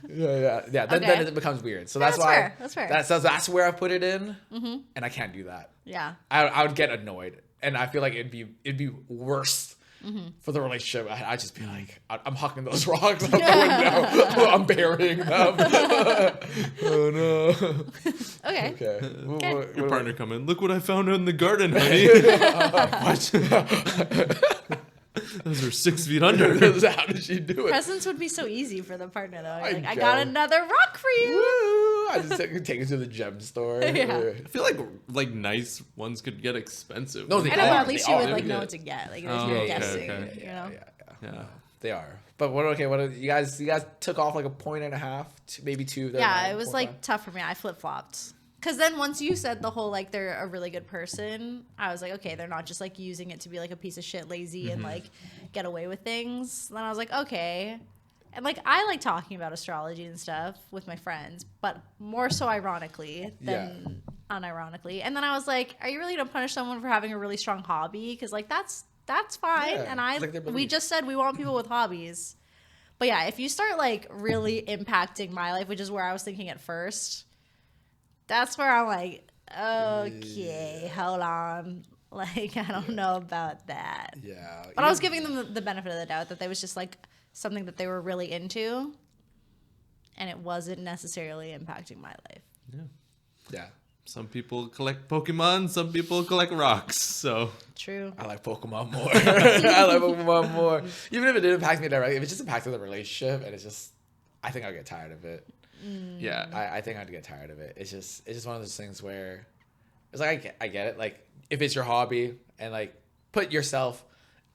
yeah. Then Okay. it becomes weird. So Yeah, that's that's why fair. That's fair. That's where I put it in, and I can't do that. Yeah. I would get annoyed, and I feel like it'd be worse for the relationship. I'd just be like, I'm hucking those rocks out the window. I'm burying them. Oh no. Okay. Okay. Your partner come in. Look what I found in the garden, honey. What? Those are 6 feet under. How did she do it? Presents would be so easy for the partner though. I Like, I got know. another rock for you. Woo! I just take it to the gem store. Yeah. I feel like nice ones could get expensive. No, they I know, but are. at least They you are. would like They know would what to get. Like Oh, there's no okay, guessing. okay. You know. Yeah. They are. But what you guys took off like a point and a half, maybe 2. They're Yeah, like it was 4.5. like tough for me. I flip flopped. Cause then once you said the whole like they're a really good person, I was like, okay, they're not just like using it to be like a piece of shit, lazy, and like get away with things. Then I was like, okay, and like I like talking about astrology and stuff with my friends, but more so ironically than unironically. And then I was like, are you really gonna punish someone for having a really strong hobby? Because like that's fine. Yeah, And it's like their we belief. just said we want people with hobbies. But yeah, if you start like really impacting my life, which is where I was thinking at first, that's where I'm like, okay, hold on. Like, I don't know about that. Yeah. But I was giving them the benefit of the doubt that they was just like something that they were really into, and it wasn't necessarily impacting my life. Yeah. Some people collect Pokemon, some people collect rocks. So True. I like Pokemon more. I like Pokemon more. Even if it didn't impact me directly, if it just impacted the relationship, and it's just, I think I'll get tired of it. yeah. I think I'd get tired of it. It's just one of those things where it's like I get it. Like if it's your hobby and like put yourself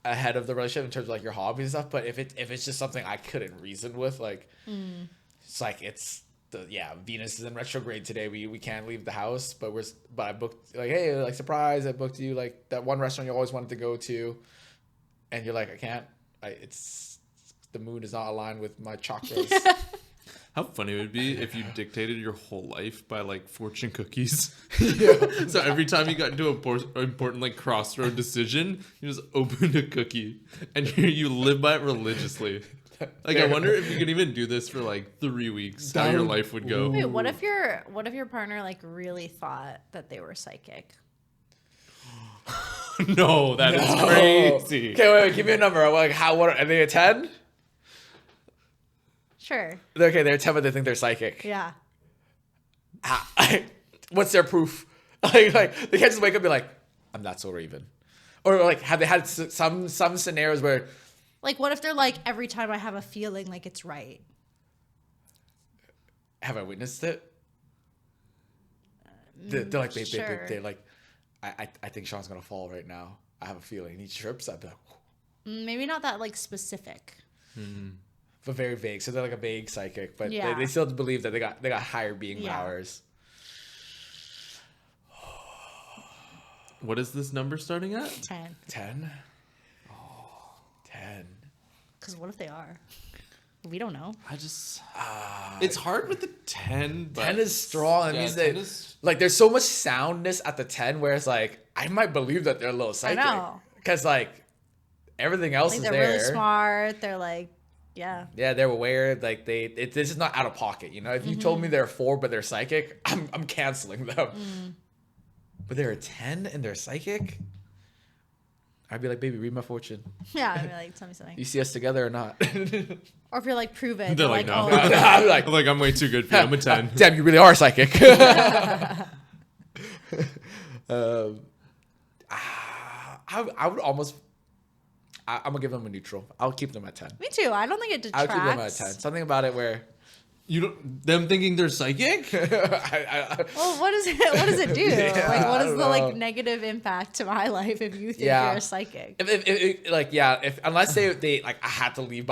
ahead of the relationship in terms of like your hobbies and stuff. But if it's just something I couldn't reason with, like it's like Venus is in retrograde today. We can't leave the house, but I booked like, hey, like surprise, I booked you like that one restaurant you always wanted to go to, and you're like, I can't. It's the moon is not aligned with my chakras. How funny it would be if you dictated your whole life by like fortune cookies. Yeah. So every time you got into a important like crossroad decision, you just opened a cookie and you live by it religiously. Like I wonder if you could even do this for like 3 weeks, how your life would go. Wait, what if your partner like really thought that they were psychic? No, that is crazy. Okay, wait, give me a number. Like what are they, a 10? Sure. Okay, they're 10, but they think they're psychic. Yeah. What's their proof? Like they can't just wake up and be like, I'm not so Raven. Or like have they had some scenarios where Like, what if they're like, every time I have a feeling like it's right? have I witnessed it? They're like sure. they're like I think Sean's gonna fall right now. I have a feeling he trips. I'd be like, Maybe not that like specific. but very vague. So they're like a vague psychic, but Yeah. they still believe that they got higher being powers. What is this number starting at? 10. 10? Oh, 10. Because what if they are? We don't know. I just it's hard with the 10. But 10 is strong. It means that like there's so much soundness at the 10 where it's like I might believe that they're a little psychic. I know. Because like everything else is They're there. really smart. They're like, yeah. Yeah, they're aware. Like this is not out of pocket. You know, if you told me they're 4 but they're psychic, I'm canceling them. But they're a 10 and they're psychic. I'd be like, baby, read my fortune. Yeah, I'd be like, tell me something. You see us together or not? Or if you're like, prove it. They're like, no. oh. I'm like, I'm way too good for you. I'm a 10. damn, you really are psychic. I would almost. I'm gonna give them a neutral. I'll keep them at 10. Me too. I don't think it I'll detracts. keep them at 10. Something about it where You don't them thinking they're psychic? Well, what does it do? Yeah, like, what I is don't the know. like negative impact to my life if you think Yeah. you're a psychic? if unless they like I had to live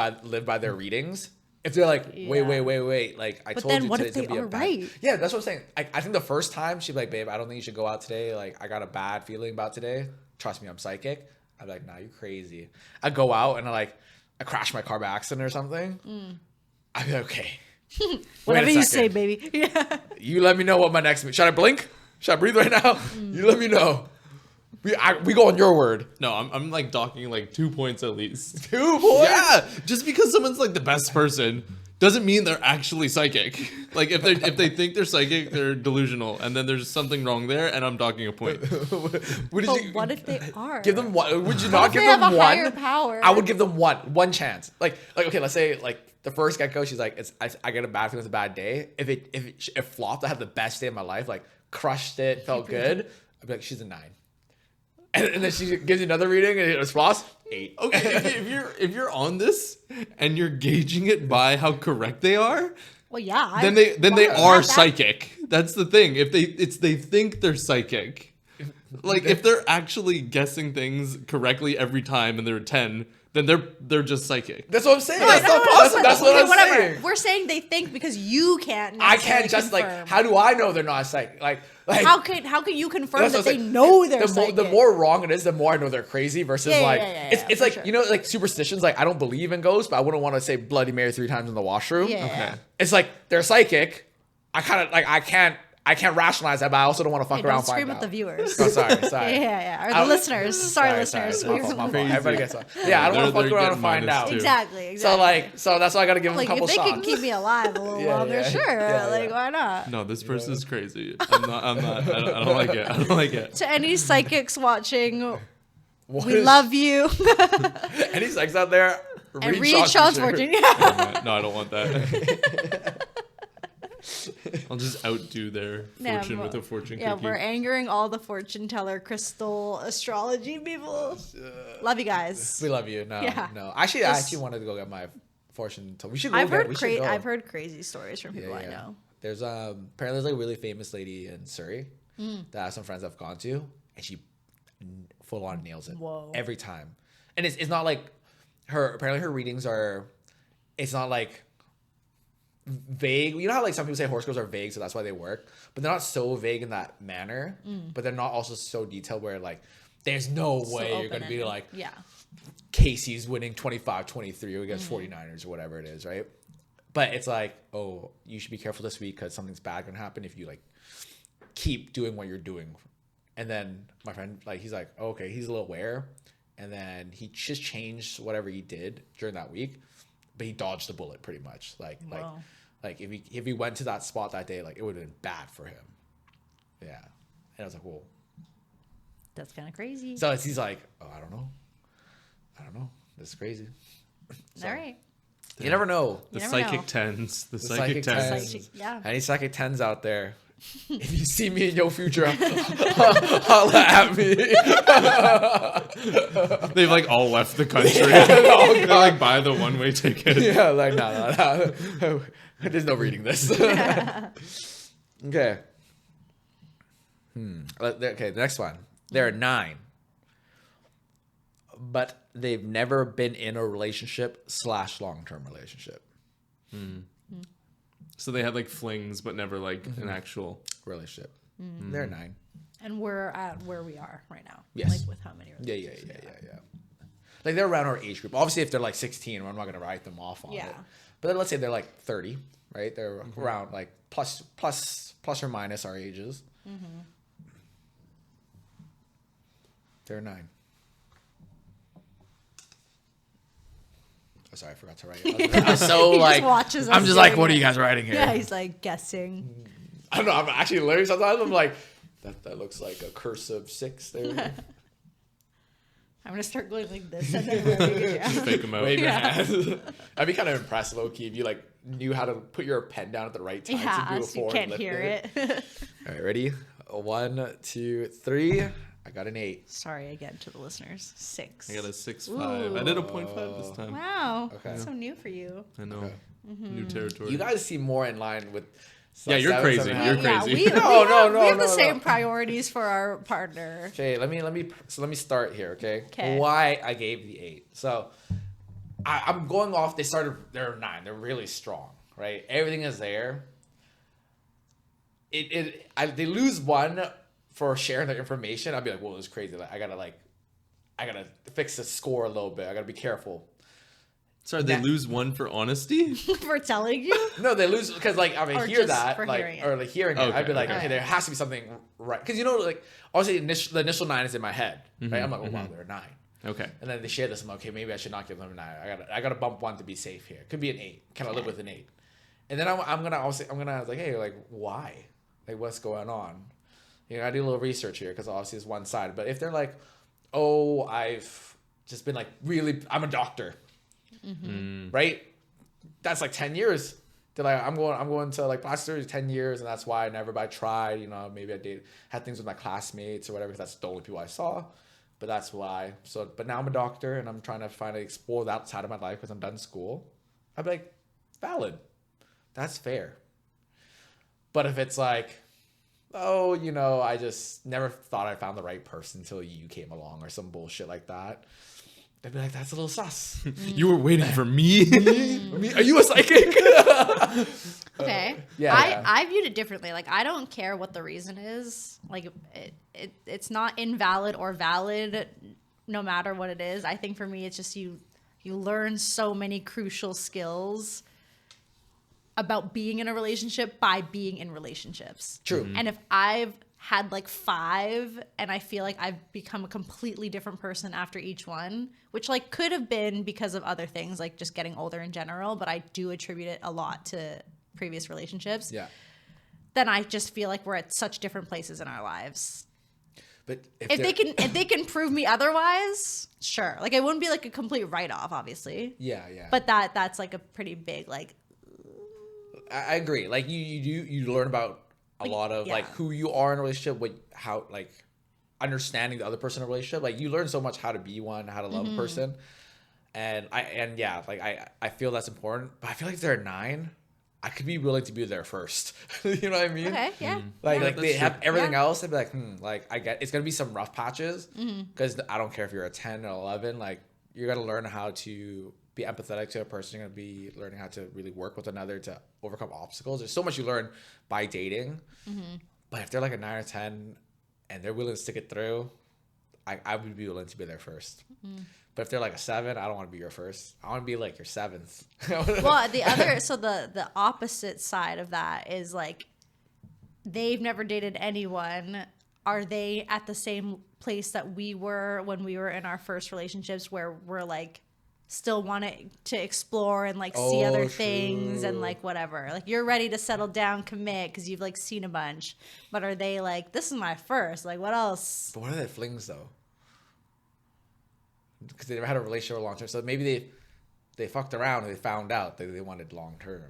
by their readings. If they're like wait, like I But told then you what today if they to be a are bad. right? Yeah, that's what I'm saying. I think the first time she'd be like, babe, I don't think you should go out today. Like I got a bad feeling about today. Trust me, I'm psychic. I'd be like, nah, you're crazy. I go out and I crash my car by accident or something. I'd be like, okay. Whatever Wait a you second. say, baby. Yeah. You let me know what my next. Should I blink? Should I breathe right now? You let me know. We go on your word. No, I'm like docking like 2 points at least. 2 points. Yeah, just because someone's like the best person doesn't mean they're actually psychic. Like if they think they're psychic, they're delusional, and then there's something wrong there, and I'm docking a point. What But what if they are? give them one? Would you What not if give they them have a one? higher power? I would give them one chance. Like okay, let's say like the first get-go, she's like, I get a bad feeling, it's a bad day. If it flopped, I had the best day of my life, like crushed it, felt good. I'd be like, she's a 9. And then she gives you another reading and it flops 8. Okay, if you're on this and you're gauging it by how correct they are, Well, yeah. then they Why are not that? psychic. That's the thing. If they think they're psychic. Like if they're actually guessing things correctly every time and they're a 10, then they're just psychic. That's what I'm saying. No, That's no, not no, possible. no, That's what okay, I'm whatever. saying. We're saying they think because you can't. I can't necessarily just confirm. like. How do I know they're not psychic? Like How can you confirm that's that what they I'm saying. know they're the psychic? the more wrong it is, the more I know they're crazy. Versus Yeah, like yeah, it's for like sure. you know like superstitions. Like I don't believe in ghosts, but I wouldn't want to say Bloody Mary 3 times in the washroom. Yeah. Okay. It's like they're psychic. I kind of like I can't rationalize that, but I also don't want to fuck Hey, around. don't scream find at the out. viewers. Oh, sorry. Yeah. Or the listeners. Sorry, listeners. My fault. Everybody gets one. Yeah, I don't want to They're fuck around and getting find minus out. two. Exactly. So that's why I got to give them Like a couple if they shots. can keep me alive a little Yeah, longer, yeah. sure. Yeah, like yeah. why not? No, this person's crazy. I'm not. I don't like it. I don't like it. To any psychics watching, What we is- love you. Any psychics out there? And read Sean's fortune. Yeah. No, I don't want that. I'll just outdo their Yeah, fortune with a fortune Yeah, cookie. we're angering all the fortune teller, crystal, astrology people. Love you guys. We love you. No, Yeah. no. I actually wanted to go get my fortune told. We should go. I've we heard should go. I've heard crazy stories from people I know. There's apparently there's like a really famous lady in Surrey that some friends have gone to, and she full on nails it. Whoa. Every time. And it's not like apparently her readings are, it's not like vague. You know how like some people say horoscopes are vague, so that's why they work, but they're not so vague in that manner, but they're not also so detailed where like there's no way you're going to be like, yeah. Casey's winning 25-23 against 49ers or whatever it is, right? But it's like, oh, you should be careful this week because something's bad going to happen if you like keep doing what you're doing. And then my friend, like, he's like, oh, okay, he's a little aware. And then he just changed whatever he did during that week, but he dodged the bullet pretty much. Like if he went to that spot that day, like it would have been bad for him. Yeah. And I was like, whoa. That's kind of crazy. So he's like, oh, I don't know. This is crazy. So, all right. You never know. The You never psychic know. tens. The psychic psychic tens. tens. Yeah. Any psychic 10s out there? If you see me in your future, holla at me. They've like all left the country. They like buy the one-way ticket. Yeah, like no. There's no reading this. Okay. Okay, the next one. There are 9 but they've never been in a relationship / long-term relationship. So they had like flings, but never like an actual Relationship. They're 9. And we're at where we are right now. Yes. Like with how many Yeah. relationships we have. Like they're around our age group. Obviously, if they're like 16, I'm not gonna write them off on Yeah. it. But then let's say they're like 30, right? They're around like plus or minus our ages. They're 9. Oh, sorry, I forgot to write it. I was so He like, just watches us I'm just like, doing what are it. you guys writing here? Yeah, he's like guessing. I don't know. I'm actually learning sometimes. I'm like, that looks like a cursive 6 there. I'm gonna start going like this and then writing it down. fake them out. Wave your Yeah. hand. I'd be kind of impressed, low key, if you like knew how to put your pen down at the right time to do Yeah, a so you forward can't lift hear there. it. All right, ready? 1, 2, 3. I got an 8. Sorry again to the listeners. 6. I got a 6.5. I did a 0.5 this time. Wow. Okay. That's so new for you. I know. Okay. New territory. You guys seem more in line with. Yeah, you're 7, crazy. 7.5. You're Yeah, crazy. we No, have no, the same no. priorities for our partner. Okay, let me start here. Okay. 'Kay. Why I gave the 8. So I'm going off. They're 9. They're really strong, right? Everything is there. They lose 1 for sharing their information. I'd be like, whoa, this is crazy. Like, I gotta fix the score a little bit. I gotta be careful. Sorry, they That- lose 1 for honesty? For telling you? No, they lose because like I Or hear just that for like hearing it. or like hearing it. I'd be like, Okay. okay, there has to be something right because like obviously the initial 9 is in my head, right? I'm like, oh wow, they're a 9. Okay. And then they share this. I'm like, okay, maybe I should not give them a 9. I gotta bump 1 to be safe here. Could be an 8. Can I live with an 8? And then I'm gonna like, hey, like why? Like what's going on? You know, I do a little research here because obviously it's one side. But if they're like, oh, I've just been like I'm a doctor, right? That's like 10 years. They're like, I'm going to like plastic surgery 10 years, and that's why I never tried. You know, maybe I had things with my classmates or whatever. Because that's the only people I saw. But that's why. So, but now I'm a doctor, and I'm trying to finally explore that side of my life because I'm done school. I'd be like, valid. That's fair. But if it's like, oh, you know, I just never thought I found the right person until you came along or some bullshit like that, they'd be like, that's a little sus. You were waiting for me? Are you a psychic? Okay. Yeah. I viewed it differently. Like, I don't care what the reason is. Like, it's not invalid or valid no matter what it is. I think for me, it's just you learn so many crucial skills about being in a relationship by being in relationships. True. And if I've had like 5 and I feel like I've become a completely different person after each one, which like could have been because of other things, like just getting older in general, but I do attribute it a lot to previous relationships. Yeah. Then I just feel like we're at such different places in our lives. But If they can prove me otherwise, sure. Like it wouldn't be like a complete write-off, obviously. yeah. But that's like a pretty big like I agree. Like you learn about a lot of like yeah. who you are in a relationship, how like understanding the other person in a relationship. Like you learn so much how to be one, how to love a person. And I feel that's important. But I feel like if they're a 9, I could be willing to be there first. You know what I mean? okay, yeah. Like Yeah, like they that's have true. everything Yeah. else. I'd be like, like I get it's gonna be some rough patches because I don't care if you're a 10 or 11. Like you're gonna learn how to be empathetic to a person. You're gonna be learning how to really work with another to overcome obstacles. There's so much you learn by dating. But if they're like a 9 or 10 and they're willing to stick it through, I would be willing to be there first. But if they're like a 7, I don't want to be your first. I want to be like your 7th. Well, the opposite side of that is like they've never dated anyone. Are they at the same place that we were when we were in our first relationships where we're like still wanting to explore and like see Oh, other things true. and like whatever. Like you're ready to settle down, commit because you've like seen a bunch. But are they like, this is my first? Like what else? But what are their flings though? Because they never had a relationship long term. So maybe they fucked around and they found out that they wanted long term.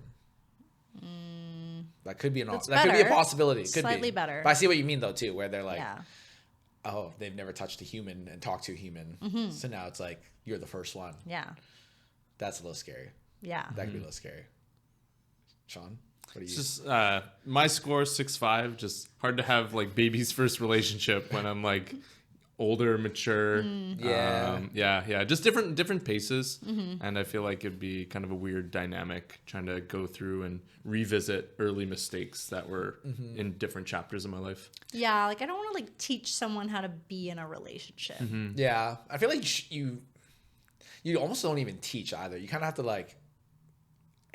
That could be That's that could be a better. possibility. Could Slightly be. better. But I see what you mean though too, where they're like, Yeah. oh, they've never touched a human and talked to a human. So now it's like you're the first one. Yeah. That's a little scary. Yeah. That could be a little scary. Sean, what do you? It's just my score is 6.5. Just hard to have like baby's first relationship when I'm like older, mature. Yeah. Just different paces. And I feel like it'd be kind of a weird dynamic trying to go through and revisit early mistakes that were in different chapters of my life. Yeah, like I don't want to like teach someone how to be in a relationship. Yeah, I feel like you almost don't even teach either. You kind of have to like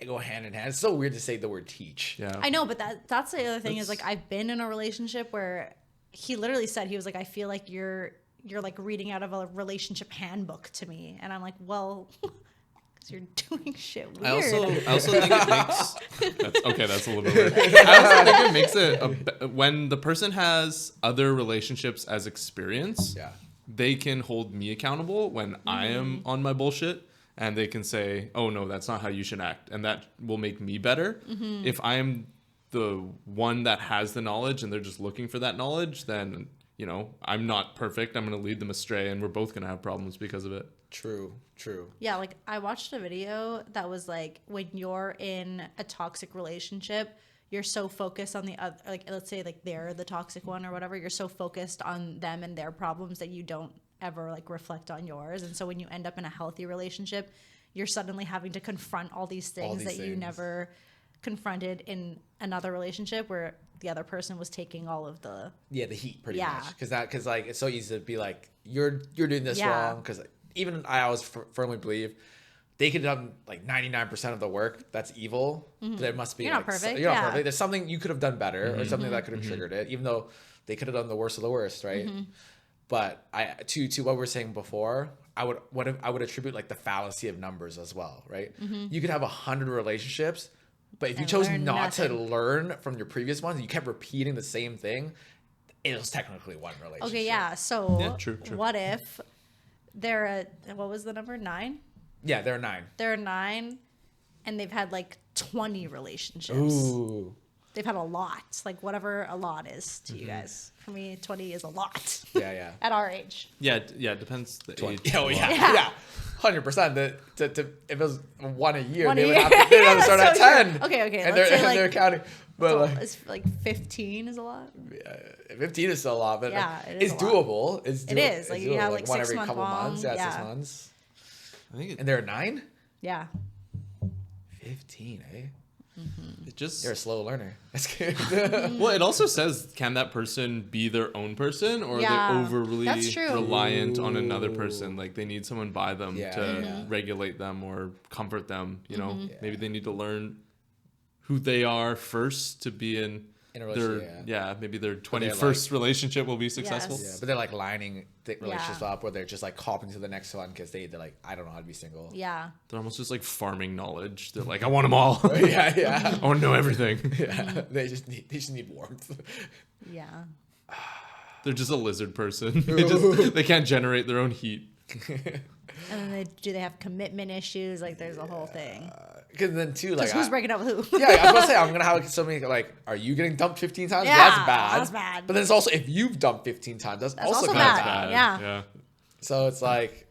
go hand in hand. It's so weird to say the word teach. Yeah. I know, but that's the other thing is like I've been in a relationship where he literally said, he was like, I feel like you're like reading out of a relationship handbook to me. And I'm like, well, because you're doing shit weird. I also think it makes that's a little bit weird. I also think it makes it when the person has other relationships as experience, they can hold me accountable when I am on my bullshit. And they can say, oh, no, that's not how you should act. And that will make me better. If I am the one that has the knowledge and they're just looking for that knowledge, then, you know, I'm not perfect. I'm going to lead them astray and we're both going to have problems because of it. True. Yeah, like I watched a video that was like when you're in a toxic relationship, you're so focused on the other, like let's say like they're the toxic one or whatever, you're so focused on them and their problems that you don't ever like reflect on yours. And so when you end up in a healthy relationship, you're suddenly having to confront all these things you never confronted in another relationship where the other person was taking all of the heat pretty much, because like it's so easy to be like you're doing this wrong, because even I always firmly believe they could have done like 99% of the work that's evil. There must be you're not perfect. You're not perfect. There's something you could have done better or something that could have triggered it, even though they could have done the worst of the worst, right? But to what we were saying before, I would attribute like the fallacy of numbers as well, right? You could have 100 relationships, but if you chose not to learn from your previous ones, you kept repeating the same thing, it was technically one relationship. Okay, yeah. So true. What if they're what was the number? 9? Yeah, there are 9. They're 9, and they've had like 20 relationships. Ooh. They've had a lot, like whatever a lot is to you guys. For me, 20 is a lot. Yeah. At our age. Yeah, it depends the age. Yeah. 100%. If it was one a year, One they a would year. have to start at 10. Okay. And Let's say they're counting. But it's like 15 is a a lot. 15 is still a lot, but Yeah, it is it's a lot. doable. It is. Like you have like one 6 every month couple long. months. Yeah, 6 months. I think And there are 9? Yeah. 15, eh? it just You're a slow learner. That's good. well, it also says, can that person be their own person, or Yeah, are they overly that's true. reliant on another person? Like they need someone by them Yeah, to regulate them or comfort them. You know, Mm-hmm. maybe they need to learn who they are first to be in In a their relationship, maybe their they're 21st relationship will be successful. Yes. Yeah, but they're like lining the relationships Yeah. up, where they're just like hopping to the next one because they're like, I don't know how to be single. Yeah. They're almost just like farming knowledge. They're like, I want them all. yeah. I want to know everything. Yeah. They just need warmth. Yeah. They're just a lizard person. They can't generate their own heat. And then do they have commitment issues? Like there's a whole thing. Because then too, like, Who's breaking up with who? yeah, I was gonna say I'm gonna have so many like, are you getting dumped 15 times? Yeah, That's bad. that's bad. But then it's also if you've dumped 15 times, that's also also kind of bad. bad. Yeah. So it's like,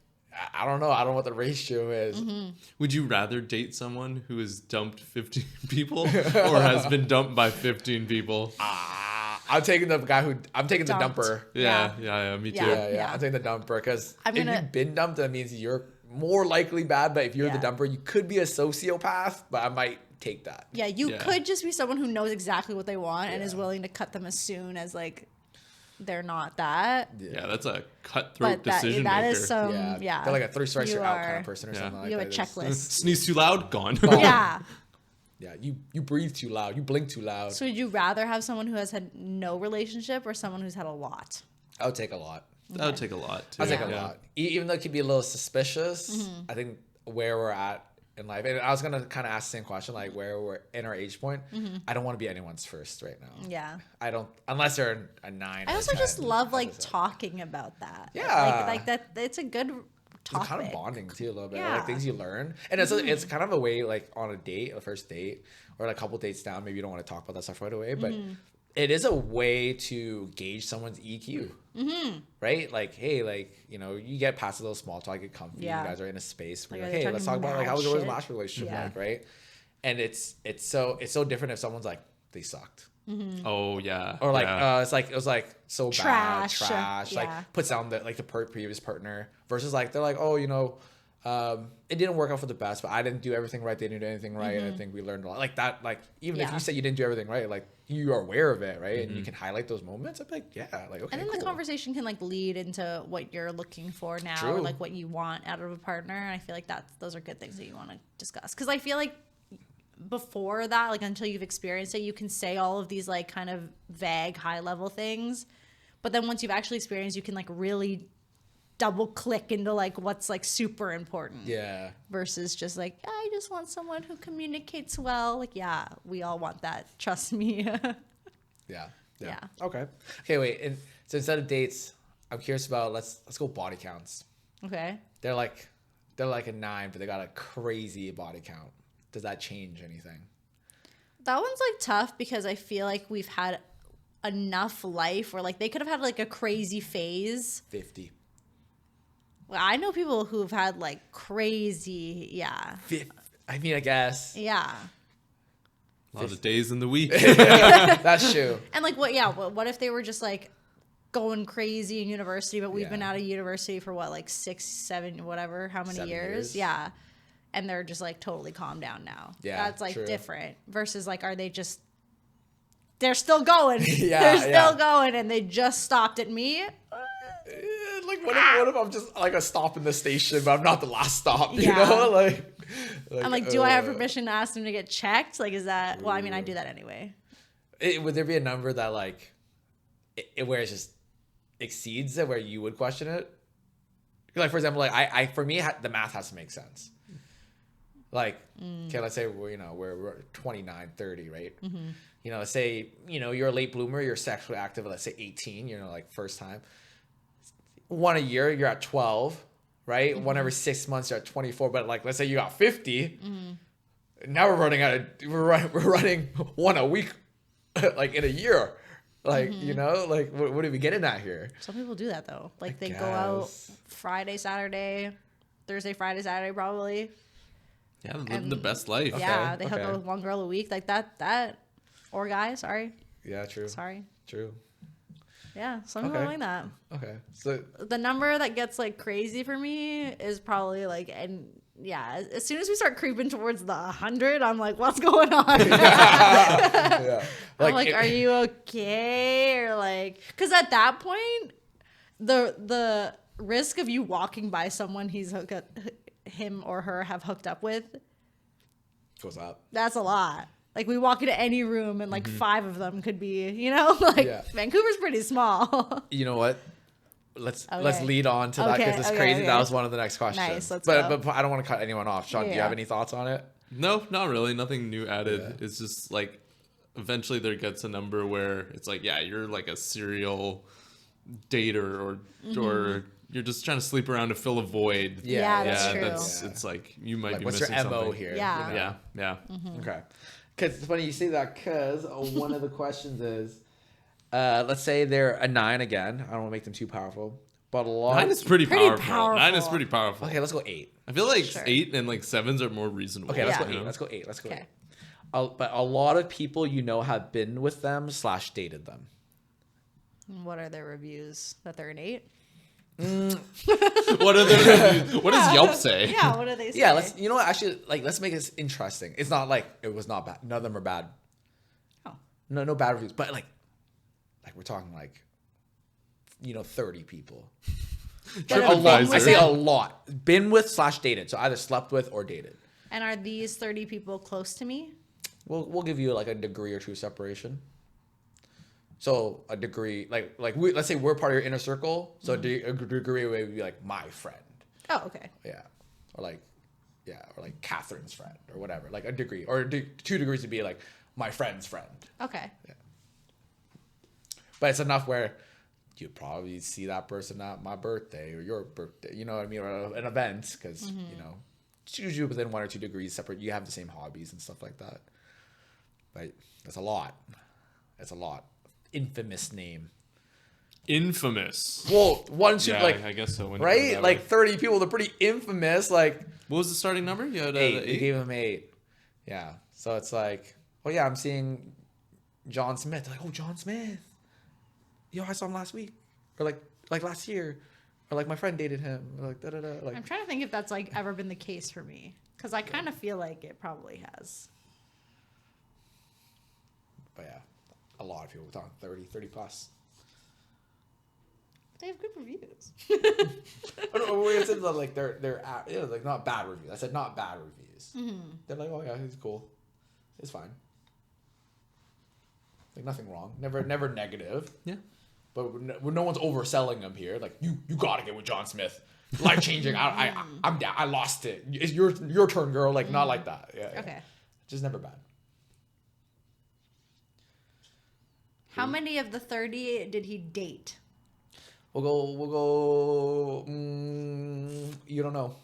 I don't know. I don't know what the ratio is. Would you rather date someone who has dumped 15 people or has been dumped by 15 people? I'm taking the guy who I'm taking the Dumped. dumper. Yeah, me too. Yeah. Yeah. I'm taking the dumper because I'm if gonna- you've been dumped, that means you're more likely bad. But if you're Yeah. the dumper, you could be a sociopath. But I might take that. Yeah, you Yeah. could just be someone who knows exactly what they want and is Yeah. willing to cut them as soon as like they're not that. Yeah, that's a cutthroat But that decision that maker. is yeah. They're like a 3 strikes You you're out kind are- of person or Yeah. something like You that. have a checklist. Sneeze too loud, gone. Yeah. Yeah, you breathe too loud. You blink too loud. So would you rather have someone who has had no relationship or someone who's had a lot? I would take a lot. That would take a lot. Too. I'll take a Yeah. lot. Even though it could be a little suspicious, I think where we're at in life, and I was going to kind of ask the same question, like where we're in our age point, I don't want to be anyone's first right now. Yeah. I don't, unless they're a 9. I or also 10, just love like as I said. talking about that. Yeah. Like that it's a good It's topic. kind of bonding too a little bit, Yeah. like things you learn, and it's kind of a way like on a date, a first date, or like a couple dates down. Maybe you don't want to talk about that stuff right away, but it is a way to gauge someone's EQ, right? Like, hey, like you get past a little small talk, get comfy. Yeah. You guys are in a space where Like, you're like, are they hey, let's talk talking about like how was mad your shit? last relationship Yeah. like, right? And it's so different if someone's like they sucked. Oh yeah. Or like yeah. it was like so Trash. bad, trash. Yeah. Like puts down the previous partner versus like they're like, oh, it didn't work out for the best, but I didn't do everything right. They didn't do anything right. And I think we learned a lot. Like that. Like even if Yeah. you say you didn't do everything right, like you are aware of it, right? And you can highlight those moments. I'm like, yeah, like okay. And then cool. the conversation can like lead into what you're looking for now, True. or like what you want out of a partner. And I feel like those are good things that you want to discuss. Because I feel like before that, like until you've experienced it, you can say all of these like kind of vague, high level things. But then once you've actually experienced, you can like really double click into like what's like super important. Yeah. Versus just like, I just want someone who communicates well. Like, yeah, we all want that. Trust me. Yeah. Yeah. Okay. Okay. Wait. And so instead of dates, I'm curious about let's go body counts. Okay. They're like a 9, but they got a crazy body count. Does that change anything? That one's like tough because I feel like we've had enough life where like they could have had like a crazy phase. 50. Well, I know people who've had like crazy, yeah. I mean, I guess. Yeah. A lot of days in the week. That's true. And like what if they were just like going crazy in university, but we've been Yeah. out of university for what, like 6, 7, whatever, how many 7 years? years. Yeah. And they're just like totally calmed down now. Yeah, That's like true. different versus like, are they just, they're still going. Yeah, They're still yeah. going and they just stopped at me. Like what if I'm just like a stop in the station, but I'm not the last stop? You Yeah. know, like I'm like, do I have permission to ask them to get checked? Like, is that, well, I mean, I do that anyway. Would there be a number that like where it just exceeds it, where you would question it? Like for example, like I for me the math has to make sense. Like okay, let's say we're 29, 30, right? Let's say you're a late bloomer, you're sexually active. Let's say 18, like first time. One a year, you're at 12, right? One every 6 months, you're at 24. But like, let's say you got 50. Now we're running one a week, like in a year. Like, like what are we getting at here? Some people do that though. Like they guess. go out Friday, Saturday, Thursday, Friday, Saturday, probably. Yeah, they're living the best life. Yeah, they hook okay. up with one girl a week, like that, or guy. Sorry, Yeah, true. sorry. True. Yeah, some people Okay. are like that. Okay. So The number that gets like crazy for me is probably like, and yeah, as soon as we start creeping towards the 100, I'm like, what's going on? yeah. I'm like, are you okay? Or like, because at that point, the risk of you walking by someone him or her have hooked up with, goes up. that's a lot. Like we walk into any room and like 5 of them could be, like Yeah. Vancouver's pretty small. You know what? Let's Okay. lead on to that because it's Okay, crazy. okay. That was one of the next questions. Nice, let's but go. but I don't want to cut anyone off. Sean, do you Yeah. have any thoughts on it? No, not really. Nothing new added. Yeah. It's just like eventually there gets a number where it's like, yeah, you're like a serial dater or you're just trying to sleep around to fill a void. Yeah, that's yeah, true. that's it's like you might Like, be what's missing your MO something. here? Yeah. Yeah. Okay. Because it's funny you say that because one of the questions is, let's say they're a 9 again. I don't want to make them too powerful, but a lot. 9 is pretty Pretty powerful. powerful. 9 is pretty powerful. Okay, let's go 8. I feel like Sure. 8 and like 7s are more reasonable. Okay, let's Yeah. go 8. you know? Let's go 8. Let's go 8. Okay. But a lot of people have been with them / dated them. What are their reviews? That they're an 8? What are the what does Yelp say? Yeah, what do they say? Yeah, actually let's make this interesting. It's not like it was not bad. None of them are bad. Oh. No bad reviews, but like we're talking like 30 people. But A lot. TripAdvisor. I say a lot. Been with / dated. So either slept with or dated. And are these 30 people close to me? We'll give you like a degree or two separation. So a degree, let's say we're part of your inner circle. So a degree would be like my friend. Oh, okay. Yeah. Or like Catherine's friend or whatever. Like a degree or 2 degrees would be like my friend's friend. Okay. But it's enough where you'd probably see that person at my birthday or your birthday. You know what I mean? Or an event because, it's usually within 1 or 2 degrees separate. You have the same hobbies and stuff like that. But that's a lot. That's a lot. Infamous name. Infamous. Well, 1, 2, Yeah, I guess so. When you put it right? that Like way. 30 people, they're pretty infamous. Like What was the starting number? You had 8. We 8? gave him 8. Yeah. So it's like, oh yeah, I'm seeing John Smith. They're like, oh, John Smith. Yo, I saw him last week, or like last year, or like my friend dated him. Or like da da da. Like I'm trying to think if that's like ever been the case for me, because I kind of feel like it probably has. But yeah, a lot of people talking 30 plus. They have good reviews. I don't know. We said that like they're like not bad reviews. I said not bad reviews. Mm-hmm. They're like, oh yeah, he's cool. It's fine. Like nothing wrong. Never negative. Yeah. But no one's overselling him here. Like you gotta get with John Smith. Life changing. I'm down. I lost it. It's your turn, girl. Like not like that. Yeah. Okay. Just never bad. How many of the 30 did he date? We'll go. You don't know.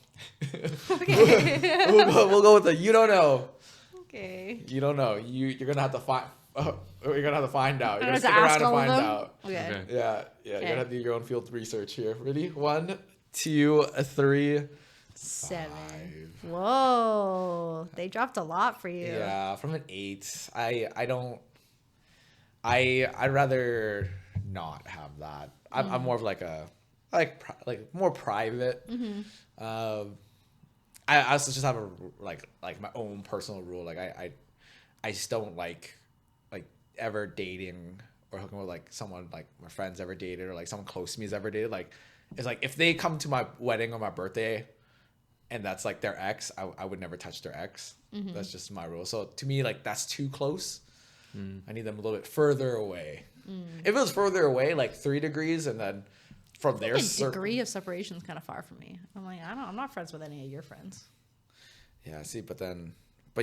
Okay. we'll go with the you don't know. Okay. You don't know. You're gonna have to find. You're gonna have to find out. You're gonna I'm stick gonna around ask and all of find them? out. Okay. Yeah. You're Okay. gonna have to do your own field research here. Ready? 1, 2, 3, 7. 5. Whoa. They dropped a lot for you. Yeah, from an 8. I'd rather not have that. I'm more of like a more private. Mm-hmm. I also just have a like my own personal rule. Like I just don't like ever dating or hooking with like someone like my friends ever dated or like someone close to me has ever dated. Like it's like if they come to my wedding or my birthday and that's like their ex, I would never touch their ex. Mm-hmm. That's just my rule. So to me, like that's too close. I need them a little bit further away. If it was further away, like 3 degrees, and then from there, A degree of separation is kind of far from me. I'm like, I'm not friends with any of your friends. Yeah, see, but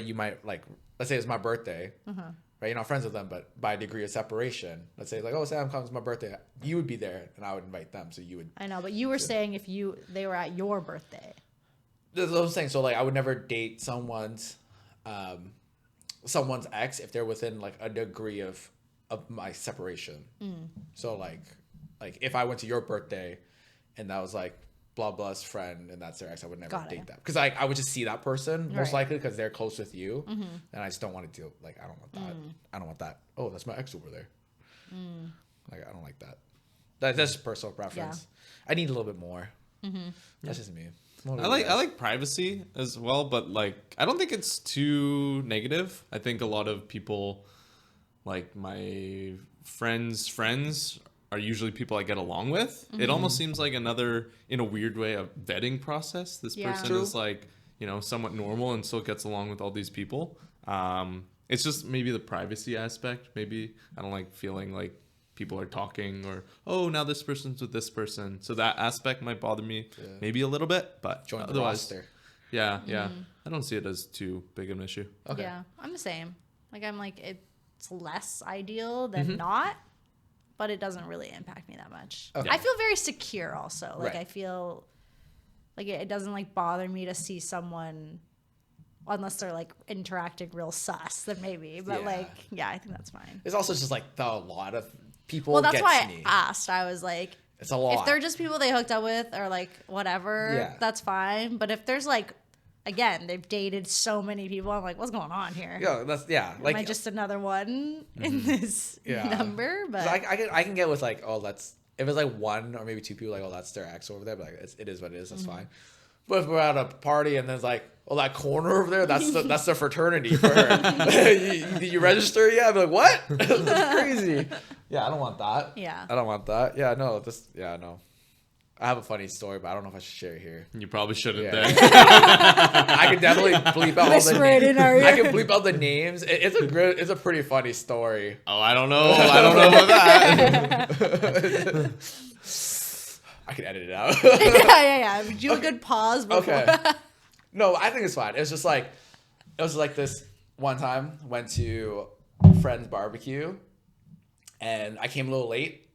you might like, let's say it's my birthday, right? You're not friends with them, but by a degree of separation, let's say like, oh, Sam comes to my birthday, you would be there, and I would invite them, so you would. I know, but you were saying if they were at your birthday. That's what I'm saying. So like, I would never date someone's ex if they're within like a degree of my separation. So like if I went to your birthday and that was like blah blah's friend and that's their ex, I would never date them because I would just see that person most likely because they're close with you, and I just don't want to deal. Like I don't want that. I don't want that. Oh, that's my ex over there. Like I don't like that. That's just personal preference. I need a little bit more. That's just me. I like privacy as well, but like I don't think it's too negative. I think a lot of people, like my friends are usually people I get along with. It almost seems like another, in a weird way, a vetting process. This person is like, somewhat normal and still gets along with all these people. It's just maybe the privacy aspect. Maybe I don't like feeling like people are talking or, oh, now this person's with this person. So that aspect might bother me maybe a little bit, but Join the otherwise, roster. yeah. I don't see it as too big of an issue. Okay. Yeah, I'm the same. Like I'm like it's less ideal than not, but it doesn't really impact me that much. Okay. I feel very secure also. Like Right. I feel like it doesn't like bother me to see someone unless they're like interacting real sus, then maybe. But I think that's fine. It's also just like a lot of people. Well, that's gets why me. I asked. I was like, It's a lot. if they're just people they hooked up with or like whatever, that's fine. But if there's like, again, they've dated so many people, I'm like, what's going on here? Like Am I just another one in this number? But I can get with like, oh, that's if it's like 1 or maybe 2 people, like, oh, that's their ex over there, but like it is what it is. That's fine. But if we're at a party and there's like, oh, that corner over there, that's the fraternity for her. you register? Yeah. I'd be like, what? That's crazy. Yeah, I don't want that. Yeah. I don't want that. Yeah, no. No. I have a funny story, but I don't know if I should share it here. You probably shouldn't Yeah. then. I can definitely bleep out all the Whisper it in our names. I ear. can bleep out the names. It's a pretty funny story. Oh, I don't know about that. I can edit it out. yeah. Do a good pause before. Okay. No, I think it's fine. It was like this one time, went to a friend's barbecue and I came a little late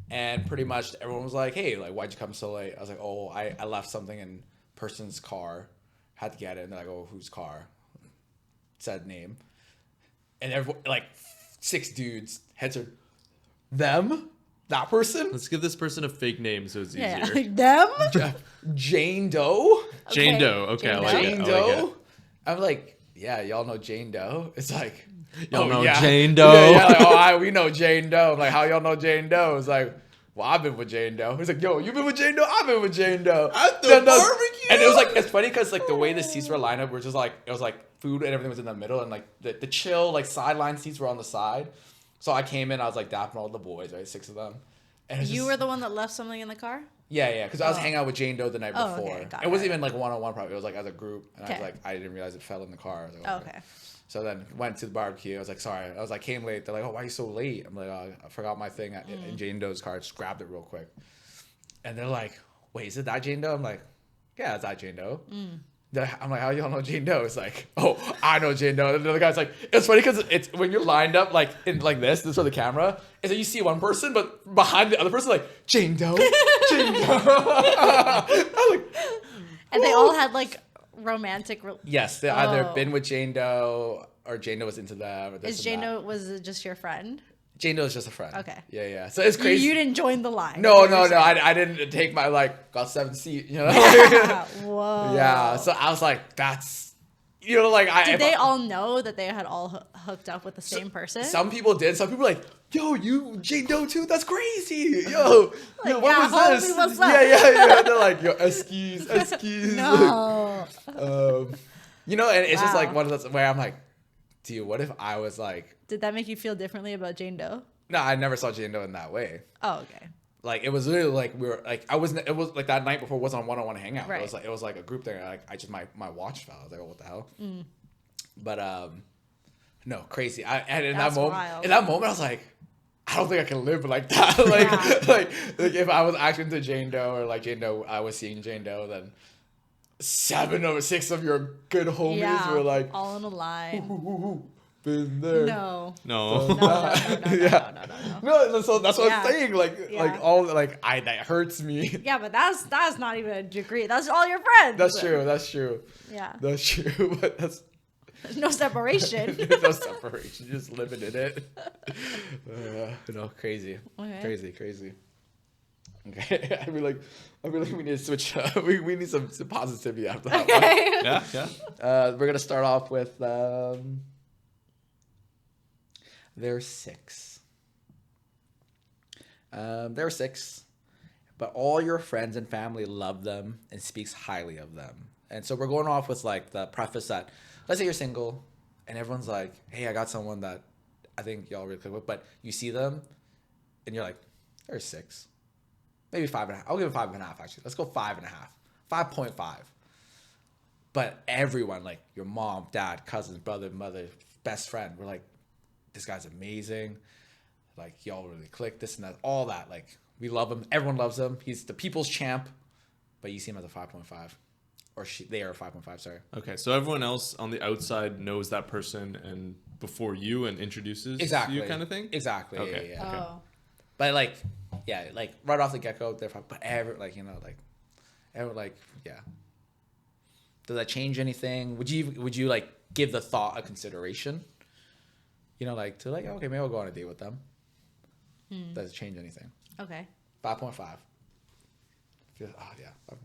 and pretty much everyone was like, hey, like, why'd you come so late? I was like, oh, I left something in person's car, had to get it. And they're like, oh, whose car? Said name. And everyone, like 6 dudes, heads are them? That person? Let's give this person a fake name so it's Yeah. easier. Them? Jane Doe? Jane Doe. Okay, I like it. Jane I like Doe? it. I'm like, yeah, y'all know Jane Doe? It's like, Y'all know yeah. Jane Doe? Yeah, like, we know Jane Doe. I'm like, how y'all know Jane Doe? It's like, well, I've been with Jane Doe. He's like, yo, you been with Jane Doe? I've been with Jane Doe. At the Then barbecue? And it was like, it's funny because like the way the seats were lined up were just like, it was like food and everything was in the middle, and like the chill like sideline seats were on the side. So I came in, I was like dapping all the boys, right, 6 of them. And it's You just, were the one that left something in the car? yeah, because I was Oh. hanging out with Jane Doe the night Oh, before. okay, got It wasn't it. even like one-on-one probably. It was like as a group. And I was Okay. like, I didn't realize it fell in the car. I was like, Oh, okay. So then went to the barbecue. I was like, sorry. I was like, came late. They're like, oh, why are you so late? I'm like, oh, I forgot my thing in Jane Doe's car. I just grabbed it real quick. And they're like, wait, is it that Jane Doe? I'm like, yeah, it's that Jane Doe. I'm like, how y'all know Jane Doe? It's like, oh, I know Jane Doe. And the other guy's like, it's funny because it's when you're lined up like in like this is for the camera, is that you see one person, but behind the other person, like, Jane Doe, Jane Doe. I'm like, And they all had like romantic. yes, they either Oh. been with Jane Doe or Jane Doe was into them. Or this Is and Jane that. Doe, was it just your friend? Jane Doe is just a friend. Okay. Yeah. So it's You, crazy. you didn't join the line. No. is what you're saying. I didn't take my like got 7 seat. You know. Whoa. Yeah. So I was like, that's, you know, like I. Did if they I- all know that they had all hooked up with the same person? Some people did. Some people were like, yo, you Jane Doe too? That's crazy. Yo, Like, what yeah, was homie, this? what's up? Yeah. They're like, yo, excuse. No. You know, and it's just like Wow. one of those where I'm like, dude, what if I was like, Did that make you feel differently about Jane Doe? no, I never saw Jane Doe in that way. Oh, okay. Like it was literally like we were like it was like that night before wasn't a one-on-one hangout. Right. It was like a group thing. Like I just my watch fell. I was like, oh, what the hell? But no, crazy. And in That's that moment, wild. I was like, I don't think I can live like that. like, Yeah. like if I was acting to Jane Doe or like Jane Doe, I was seeing Jane Doe, then 7 or 6 of your good homies Yeah. were like, all in a line. been there. No. No. No. Yeah. No, so that's what Yeah. I'm saying. Like Yeah. all like that hurts me. Yeah, but that's not even a degree. That's all your friends. That's true. Yeah. That's true, but that's There's no separation. there's no separation. You're just living in it. Crazy. Okay. Crazy. Okay, I feel like we need to switch. We need some positivity after that one. Okay. Yeah. We're gonna start off with they're 6. They're 6, but all your friends and family love them and speaks highly of them. And so we're going off with like the preface that, let's say you're single and everyone's like, hey, I got someone that I think y'all really click with, but you see them and you're like, they're 6, maybe 5.5. I'll give it 5.5 actually. Let's go 5.5, 5.5. But everyone, like your mom, dad, cousins, brother, mother, best friend, we're like, this guy's amazing. Like y'all really click, this and that, all that. Like we love him. Everyone loves him. He's the people's champ, but you see him as a 5.5, or they are a 5.5. Sorry. Okay, so everyone else on the outside knows that person and before you and introduces Exactly. you, kind of thing. Exactly. Okay. Yeah. Okay. Oh. But like, yeah, like right off the get go, they're 5. But everyone, yeah. Does that change anything? Would you like give the thought a consideration? You know, like to like, okay, maybe I'll go on a date with them. Does it change anything? Okay. 5.5. Yeah, 5.5.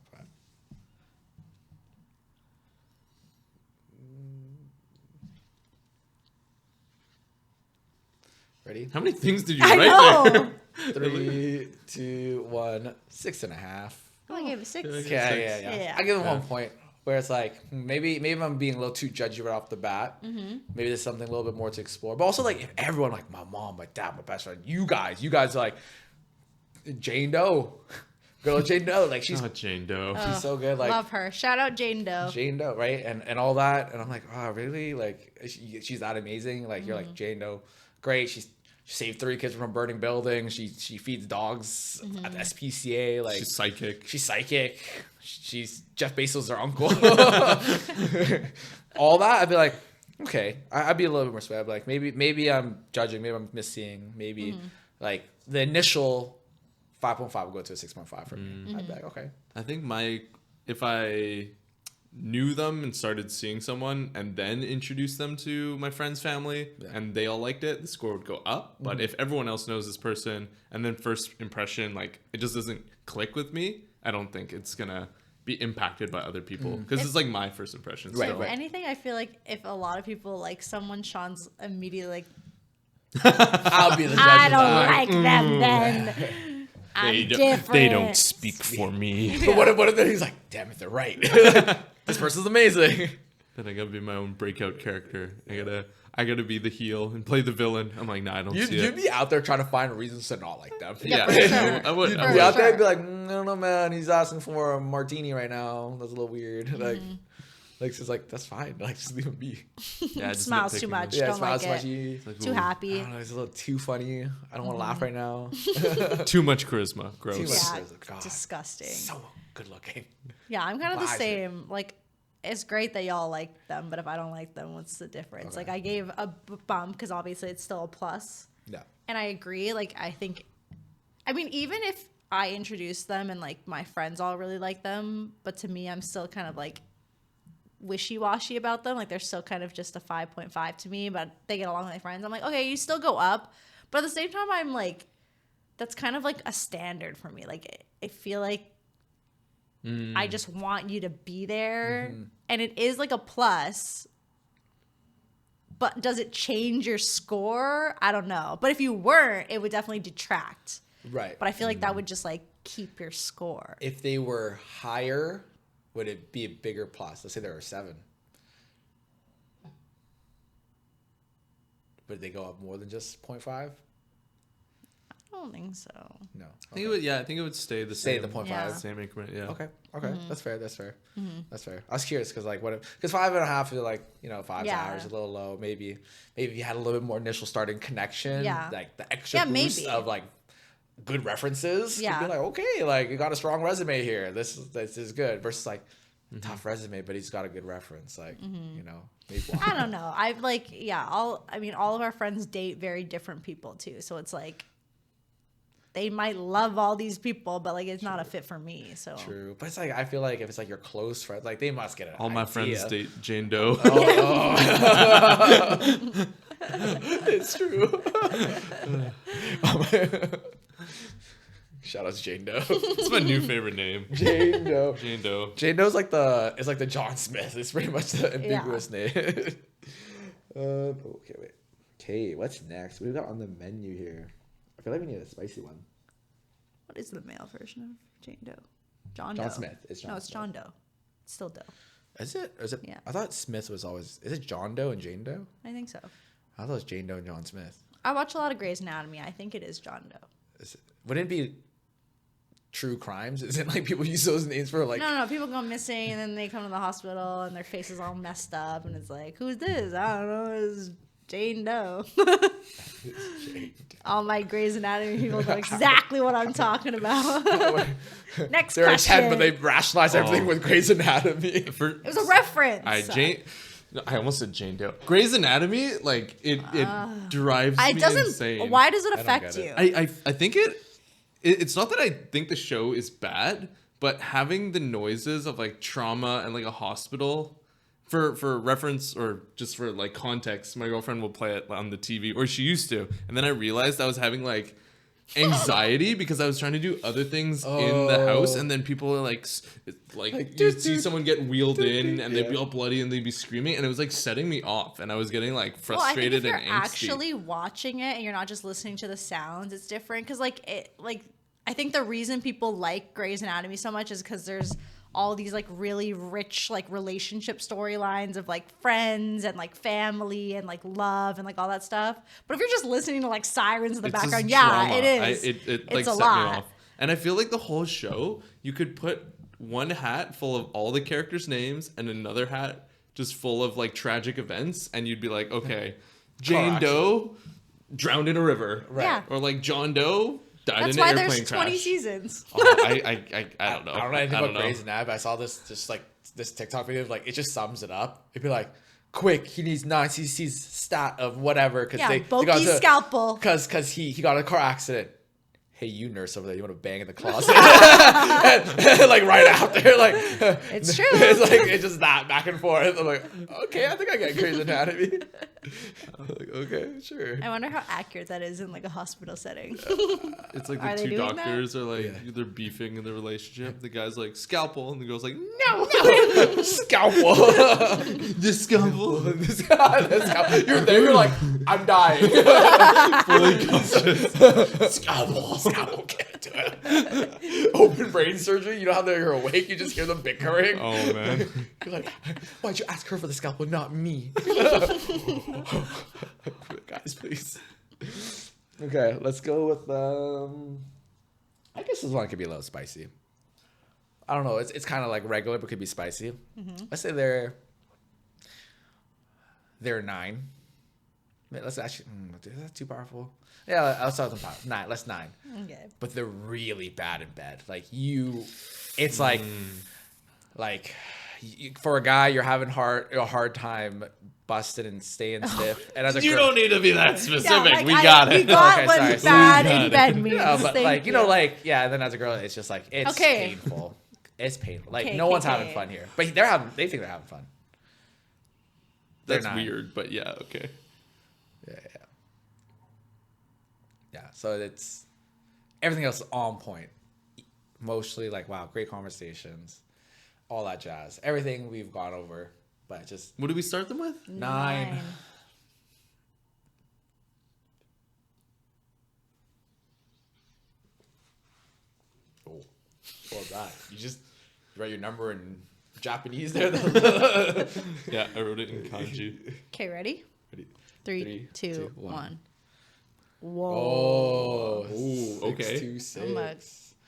Ready? How many things did you I write there? know. 3, 2, 1, 6.5. I gave it 6. Okay. Yeah. Yeah. I give them Yeah. 1 point where it's like maybe I'm being a little too judgy right off the bat. Maybe there's something a little bit more to explore. But also like if everyone, like my mom, my dad, my best friend, you guys are like Jane Doe, girl Jane Doe, like she's Oh, Jane Doe. she's so good, like Love her. Shout out Jane Doe. Jane Doe, right? And all that, and I'm like, oh really? Like she's that amazing? Like you're like Jane Doe, great. She saved 3 kids from a burning building. She feeds dogs at the SPCA. Like She's psychic. she's psychic. She's Jeff Bezos' her uncle. All that, I'd be like, okay. I'd be a little bit more sweat. Like maybe I'm judging. Maybe I'm misseeing. Maybe like the initial 5.5 would go to a 6.5 for me. I'd be like, okay. I think if I knew them and started seeing someone and then introduced them to my friend's family and they all liked it, the score would go up. But if everyone else knows this person and then first impression, like it just doesn't click with me, I don't think it's gonna be impacted by other people, because it's like my first impression. Right, So. right. Anything, I feel like if a lot of people like someone, Sean's immediately like, I'll be the judge I of don't that. like them then. I'm different. They don't speak for me. But what if he's like, damn it, they're right. This person's amazing. Then I gotta be my own breakout character. I gotta be the heel and play the villain. I'm like, nah, I don't see You'd it. be out there trying to find reasons to not like them. Yeah, for sure. I would. You'd I be would. out there sure. and be like, I don't know, man. He's asking for a martini right now. That's a little weird. Like, it's like, that's fine. Like, just leave him be. Yeah, just Smiles nitpicking too much. them. Yeah, Don't smiles like too it. much. Too I happy. don't know. It's a little too funny. I don't want to laugh right now. Too much charisma. Gross. Too much. Yeah, God. disgusting. So good looking. Yeah, I'm kind of the Buys it. same. Like, it's great that y'all like them, but if I don't like them, what's the difference? Okay. Like, I gave a bump because obviously it's still a plus. Yeah. And I agree. Like, I mean, even if I introduce them and like my friends all really like them, but to me, I'm still kind of like wishy-washy about them. Like, they're still kind of just a 5.5 to me, but they get along with my friends. I'm like, okay, you still go up. But at the same time, I'm like, that's kind of like a standard for me. Like, I feel like I just want you to be there. And it is like a plus. But does it change your score? I don't know. But if you weren't, it would definitely detract. Right. But I feel like that would just like keep your score. If they were higher, would it be a bigger plus? Let's say there were 7. Would they go up more than just 0.5? I don't think so. No. I think it would. Yeah, I think it would stay the Stay same. the 0.5. Yeah. Same increment. Yeah. Okay. That's fair. That's fair. That's fair. I was curious because like because 5.5 is like 5 Yeah. hours a little low. Maybe if you had a little bit more initial starting connection. Yeah. Like the extra Yeah, boost maybe. of like good references. Yeah. You'd be like, okay, like you got a strong resume here. This is good. Versus like tough resume, but he's got a good reference. Like maybe I don't know. I've like, yeah, all of our friends date very different people too. So it's like, they might love all these people, but like it's not a fit for me. So True, but it's like I feel like if it's like your close friends, like they must get it. All my friends date Jane Doe. It's true. Shout out to Jane Doe. It's my new favorite name. Jane Doe. Jane Doe. Jane Doe's like the John Smith. It's pretty much the ambiguous name. Okay, wait. Okay, what's next? What do we got on the menu here? I feel like we need a spicy one. what is the male version of Jane Doe? John John Doe. Smith. It's John No, it's Smith. John Doe. It's still Doe. Is it? Or is it? Yeah. I thought Smith was always. Is it John Doe and Jane Doe? I think so. I thought it was Jane Doe and John Smith. I watch a lot of Grey's Anatomy. I think it is John Doe. Wouldn't it be true crimes? Isn't like people use those names for like? No. People go missing and then they come to the hospital and their face is all messed up and it's like, who's this? I don't know. It's Jane Doe. All my Grey's Anatomy people know exactly what I'm talking about. Next There are question. 10, but they rationalize everything with Grey's Anatomy. It was a reference. I almost said Jane Doe. Grey's Anatomy, like it drives It me doesn't. insane. Why does it don't affect get you? it. I think it's not that I think the show is bad, but having the noises of like trauma and like a hospital for reference or just for like context, my girlfriend will play it on the TV, or she used to, and then I realized I was having like anxiety because I was trying to do other things in the house, and then people are like you'd see someone get wheeled in and they'd be all bloody and they'd be screaming, and it was like setting me off, and I was getting like frustrated well, I think if you're and angsty. actually watching it and you're not just listening to the sounds, it's different. Because I think the reason people like Grey's Anatomy so much is because there's all these like really rich like relationship storylines of like friends and like family and like love and like all that stuff. But if you're just listening to like sirens in the It's just background, yeah, drama. it is. It like it's a set lot. me off. And I feel like the whole show, you could put one hat full of all the characters' names and another hat just full of like tragic events, and you'd be like, okay, Jane Doe drowned in a river, Right. Yeah. or like John Doe died That's in an why airplane there's 20 crash. seasons. I don't know. I don't know anything about know. Grey's Anatomy. But I saw this TikTok video. Like it just sums it up. It'd be like, quick, he needs 9 cc's stat of whatever because Yeah, they got bulky scalpel. because he got in a car accident. Hey, you nurse over there, you want to bang in the closet? and, like right after, like It's true. It's like it's just that back and forth. I'm like, okay, I think I get Grey's Anatomy. Like, okay, sure. I wonder how accurate that is in like a hospital setting. It's like Are the they two doing doctors are like, Yeah. they're beefing in the relationship. The guy's like, scalpel. And the girl's like, no. Scalpel. The scalpel. You're there. You're like, I'm dying. Fully conscious. Scalpel. Can't do it. Open brain surgery. You know how they're awake. You just hear them bickering. Oh, man. You're like, why'd you ask her for the scalpel, not me? Guys, please. Okay, let's go with I guess this one could be a little spicy. I don't know. It's kind of like regular, but could be spicy. Let's say they're 9. Let's actually. Is that too powerful? Yeah, I'll start with 9. Let's 9. Okay. But they're really bad in bed. Like it's like for a guy, you're having a hard time busting and staying stiff. And as a You girl, don't need to be that specific. like, we got We it. got Okay, what sorry. bad We got in it. bed means. yeah, but Thank like you. and then as a girl, it's just like it's Okay. painful. It's painful. Like Okay, no one's okay. having fun here, but they think they're having fun. They're That's 9. weird, but yeah, okay. Yeah. So it's everything else is on point. Mostly like wow, great conversations, all that jazz. Everything we've gone over, but just What do we start them with? 9. Oh, what was that? You just write your number in Japanese there. Yeah, I wrote it in kanji. Okay, ready? Ready? 3, 2, 2, 1. Whoa. Oh, Ooh, okay. 626. I'm a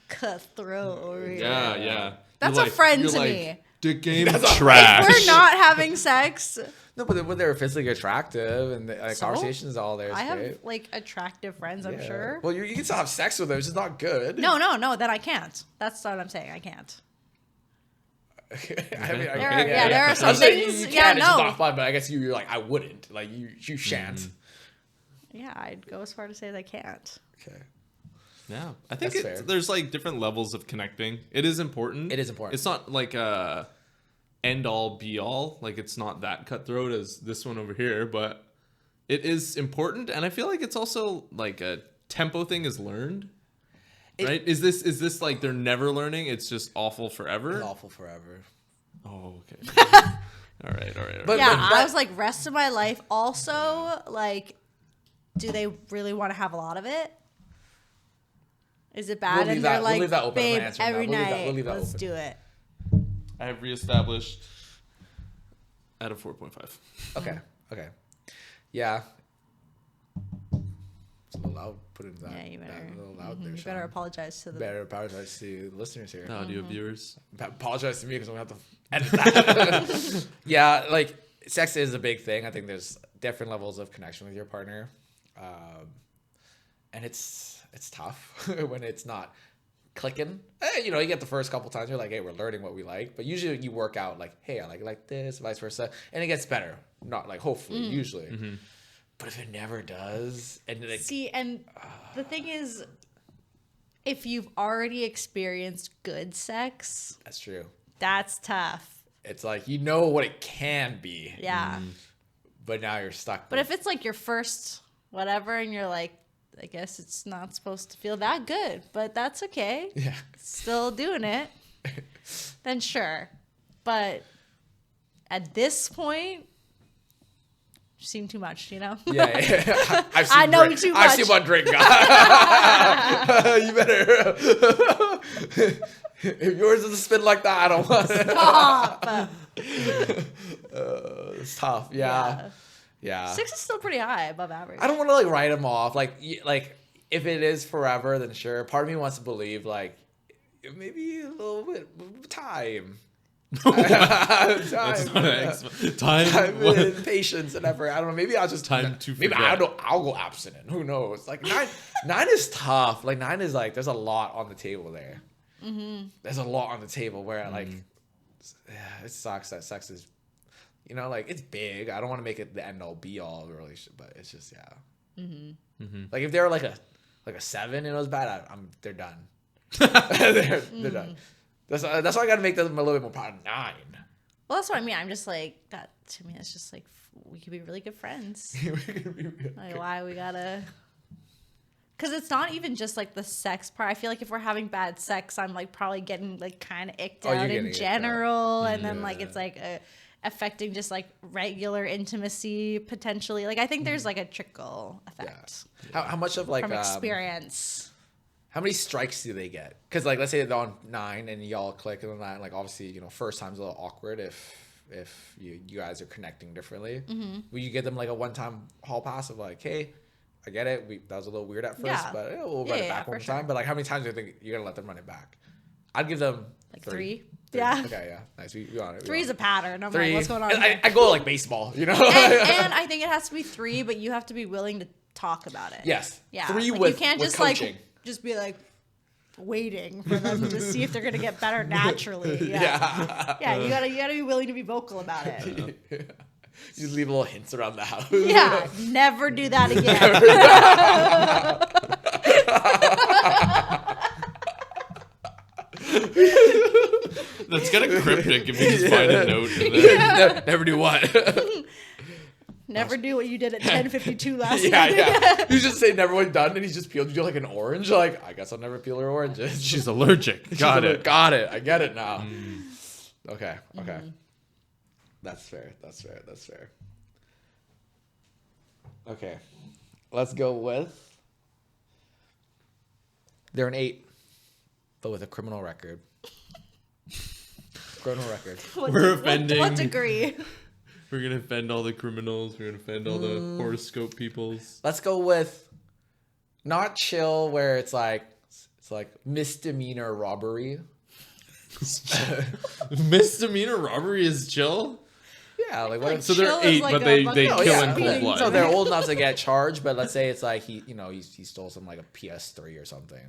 cutthroat over here. Yeah. That's You're a friend you're to like, me. The game That's a- trash. We're not having sex. No, but when they're physically attractive and the So? conversations all there is I have great. like attractive friends, I'm Yeah. sure. Well, you can still have sex with them. It's just not good. No, then I can't. That's what I'm saying. I can't. I mean, There are some I'm saying things- you yeah, can, it's just no. not fun. But I guess you're like, I wouldn't. Like you shan't. Yeah, I'd go as far to say that I can't. Okay. Yeah, I think That's fair. there's like different levels of connecting. It is important. It is important. It's not like a end all be all. Like it's not that cutthroat as this one over here, but it is important. And I feel like it's also like a tempo thing is learned. Right? Is this like they're never learning? It's just awful forever. It's awful forever. Oh, okay. All right. But- Yeah, but- I was like, rest of my life. Also, like, do they really want to have a lot of it? Is it bad? We'll leave And that- they're we'll like, leave that open. I'm babe, not answering that. every We'll leave that- night, we'll leave that let's open. do it. I have reestablished at a 4.5. Okay. Yeah. It's a little loud. Put it in that. Yeah, you better. A little loud there. You better apologize to the. Better apologize to the listeners here. The audio viewers. Apologize to me because I'm gonna have to edit that. Yeah, like sex is a big thing. I think there's different levels of connection with your partner, and it's tough when it's not clicking. You get the first couple times you're like, hey, we're learning what we like, but usually you work out like, hey, I like this, vice versa, and it gets better. Not like hopefully, usually. Mm-hmm. But if it never does, and like, See, and the thing is, if you've already experienced good sex, that's true. that's tough. It's like you know what it can be, Yeah. but now you're stuck. But if it's like your first whatever, and you're like, I guess it's not supposed to feel that good, but that's okay. yeah. Still doing it, then sure. But at this point, you seem too much, Yeah. I've seen I know drink. too I've seen much. one drink. You better. If yours doesn't spin like that, I don't want it. Stop. It's tough. Yeah. Yeah. 6 is still pretty high, above average. I don't want to like write them off. Like if it is forever, then sure. Part of me wants to believe like maybe a little bit of time. That's not time. Time What? and patience and effort. I don't know. Maybe I'll just Time to maybe forget. I don't know. I'll go abstinent. Who knows? Like 9 is tough. Like 9 is like there's a lot on the table there. Mm-hmm. There's a lot on the table where like it sucks that sex is, like it's big. I don't want to make it the end all be all of the relationship, but it's just like if they're like a 7 and it was bad, they're done. they're done. That's why I got to make them a little bit more proud. 9. Well, that's what I mean. I'm just like, that to me, it's just like we could be really good friends. Like, why we gotta? Because it's not even just like the sex part. I feel like if we're having bad sex, I'm like probably getting like kind of icked out in general, and then like it's like affecting just like regular intimacy potentially. Like I think there's like a trickle effect. How much of like from experience? How many strikes do they get? Because like let's say they're on 9 and y'all click and then like obviously first time's a little awkward if you guys are connecting differently. Will you give them like a one-time hall pass of like, hey, I get it, that was a little weird at first, but we'll run it back one time. But like how many times do you think you're gonna let them run it back? I'd give them like 3. Yeah. Okay, yeah. Nice. We on it. 3 is a pattern. I'm like, what's going on? I go like baseball, and I think it has to be 3, but you have to be willing to talk about it. Yes. Yeah. 3 like, with you can't with just coaching. like just be like waiting for them to see if they're gonna get better naturally. Yeah. You gotta be willing to be vocal about it. You leave little hints around the house. Yeah. Never do that again. That's kind of cryptic if you just find a note in there. Never do what? Never do what you did at 10:52 last night. Yeah. You just say never went done, and he just peeled you like an orange. Like, I guess I'll never peel her oranges. She's allergic. Got it. Got it. I get it now. Okay. That's fair. Okay. Let's go with. They're an 8, but with a criminal record. We're offending. What degree? We're going to offend all the criminals. We're going to offend all the horoscope peoples. Let's go with not chill, where it's like misdemeanor robbery. Misdemeanor robbery is chill? Yeah, like what? So they're 8, but they kill in cold blood. So they're old enough to get charged, but let's say it's like he stole some like a PS3 or something.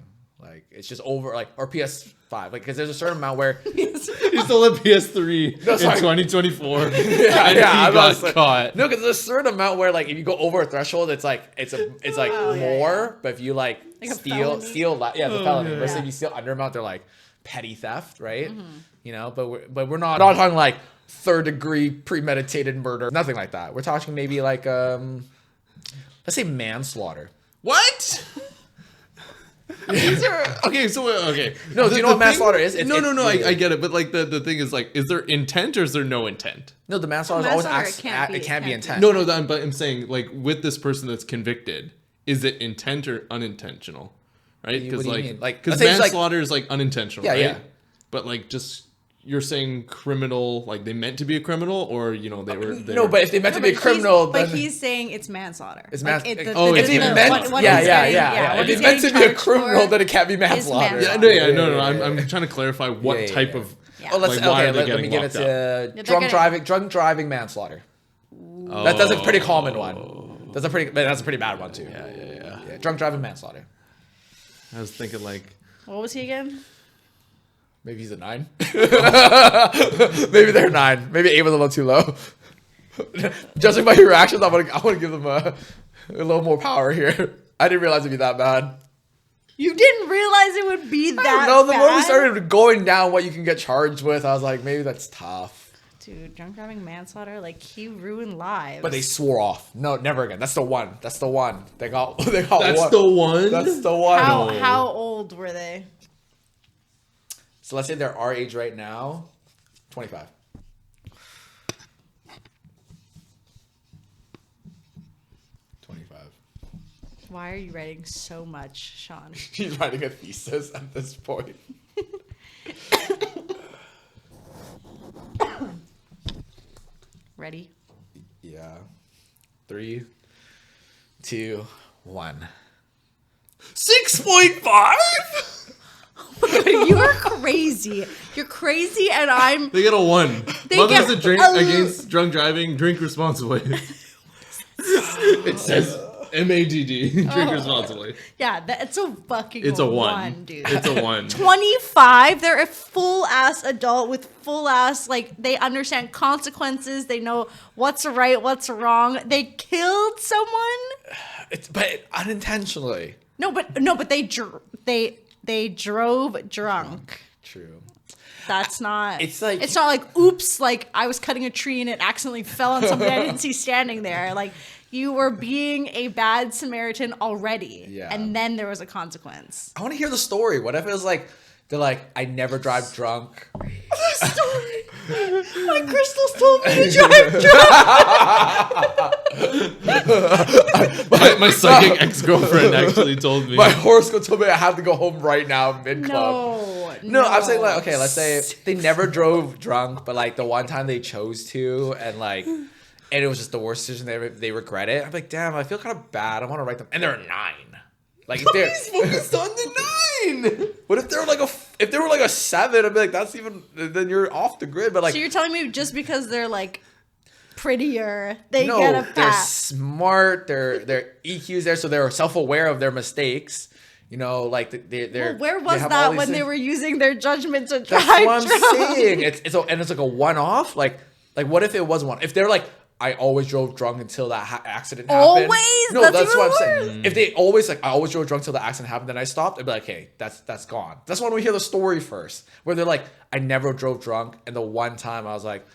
Like it's just over, like, or PS5, like because there's a certain amount where he stole a PS3 in 2024. I got caught. No, because there's a certain amount where like if you go over a threshold, it's like more. But if you like steal, the felony. Versus if you steal under amount, they're like petty theft, right? But we're not talking like 3rd degree premeditated murder, nothing like that. We're talking maybe like let's say manslaughter. What? Okay. No, do you know what manslaughter is? I get it, but like the thing is like, is there intent or is there no intent? No, the manslaughter is always it can't be intent. No, but I'm saying like with this person that's convicted, is it intent or unintentional? Right? Because because manslaughter is like unintentional. Yeah, right? Yeah. But like just. You're saying criminal, like they meant to be a criminal, or they were. No, but if they meant to be a criminal, but he's saying it's manslaughter. It's manslaughter. If they meant, If they meant to be a criminal, then it can't be manslaughter. No. I'm trying to clarify what type of. Oh, let me give it to drunk driving manslaughter. That's a pretty common one. That's a pretty bad one too. Yeah. Drunk driving manslaughter. I was thinking like. What was he again? Maybe he's a 9. Maybe they're 9. Maybe 8 was a little too low. Judging by your reactions, I want to give them a little more power here. I didn't realize it'd be that bad. You didn't realize it would be that bad? No, the more we started going down what you can get charged with, I was like, maybe that's tough. Dude, drunk driving manslaughter, like he ruined lives. But they swore off. No, never again. That's the one. They got one. That's the one? That's the one. How old were they? So let's say they're our age right now, 25. Why are you writing so much, Sean? She's writing a thesis at this point. Ready? Yeah. 3, 2, 1. 6.5? You are crazy. You're crazy, and I'm. They get a 1. Mothers that drink against drunk driving, drink responsibly. It says MADD. Drink responsibly. Yeah, it's a fucking. It's a 1, dude. It's a 1. 25. They're a full ass adult with full ass they understand consequences. They know what's right, what's wrong. They killed someone. But unintentionally. No, but they drove drunk. True. That's not. It's like- it's not like oops, like I was cutting a tree and it accidentally fell on somebody I didn't see standing there. Like you were being a bad Samaritan already, Yeah. and then there was a consequence. I want to hear the story. What if it was like they're like, I never drive drunk. The story. My crystals told me to drive drunk. My psychic ex-girlfriend actually told me. My horoscope told me I have to go home right now mid club. No, I'm saying like, okay, let's say they never drove drunk, but like the one time they chose to, and like, and it was just the worst decision. They regret it. I'm like, damn, I feel kind of bad. I want to write them, and they're 9. Like if they're focused on the 9. What if they were like a 7? I'd be like, that's even. Then you're off the grid. But like, So you're telling me just because they're like prettier, they no, get a they're pass? smart. Their EQ's there, so they're self-aware of their mistakes. You know, like they're. Well, where they was have all that these when they things. were using their judgment to drive That's what I'm drunk? saying. It's like a one-off. Like what if it was one? If they're like, I always drove drunk until that accident happened. Always? No, That's that's even what I'm worse. saying. If they always like, I always drove drunk till the accident happened, then I stopped. I'd be like, hey, that's gone. That's when we hear the story first, where they're like, I never drove drunk, and the one time I was like,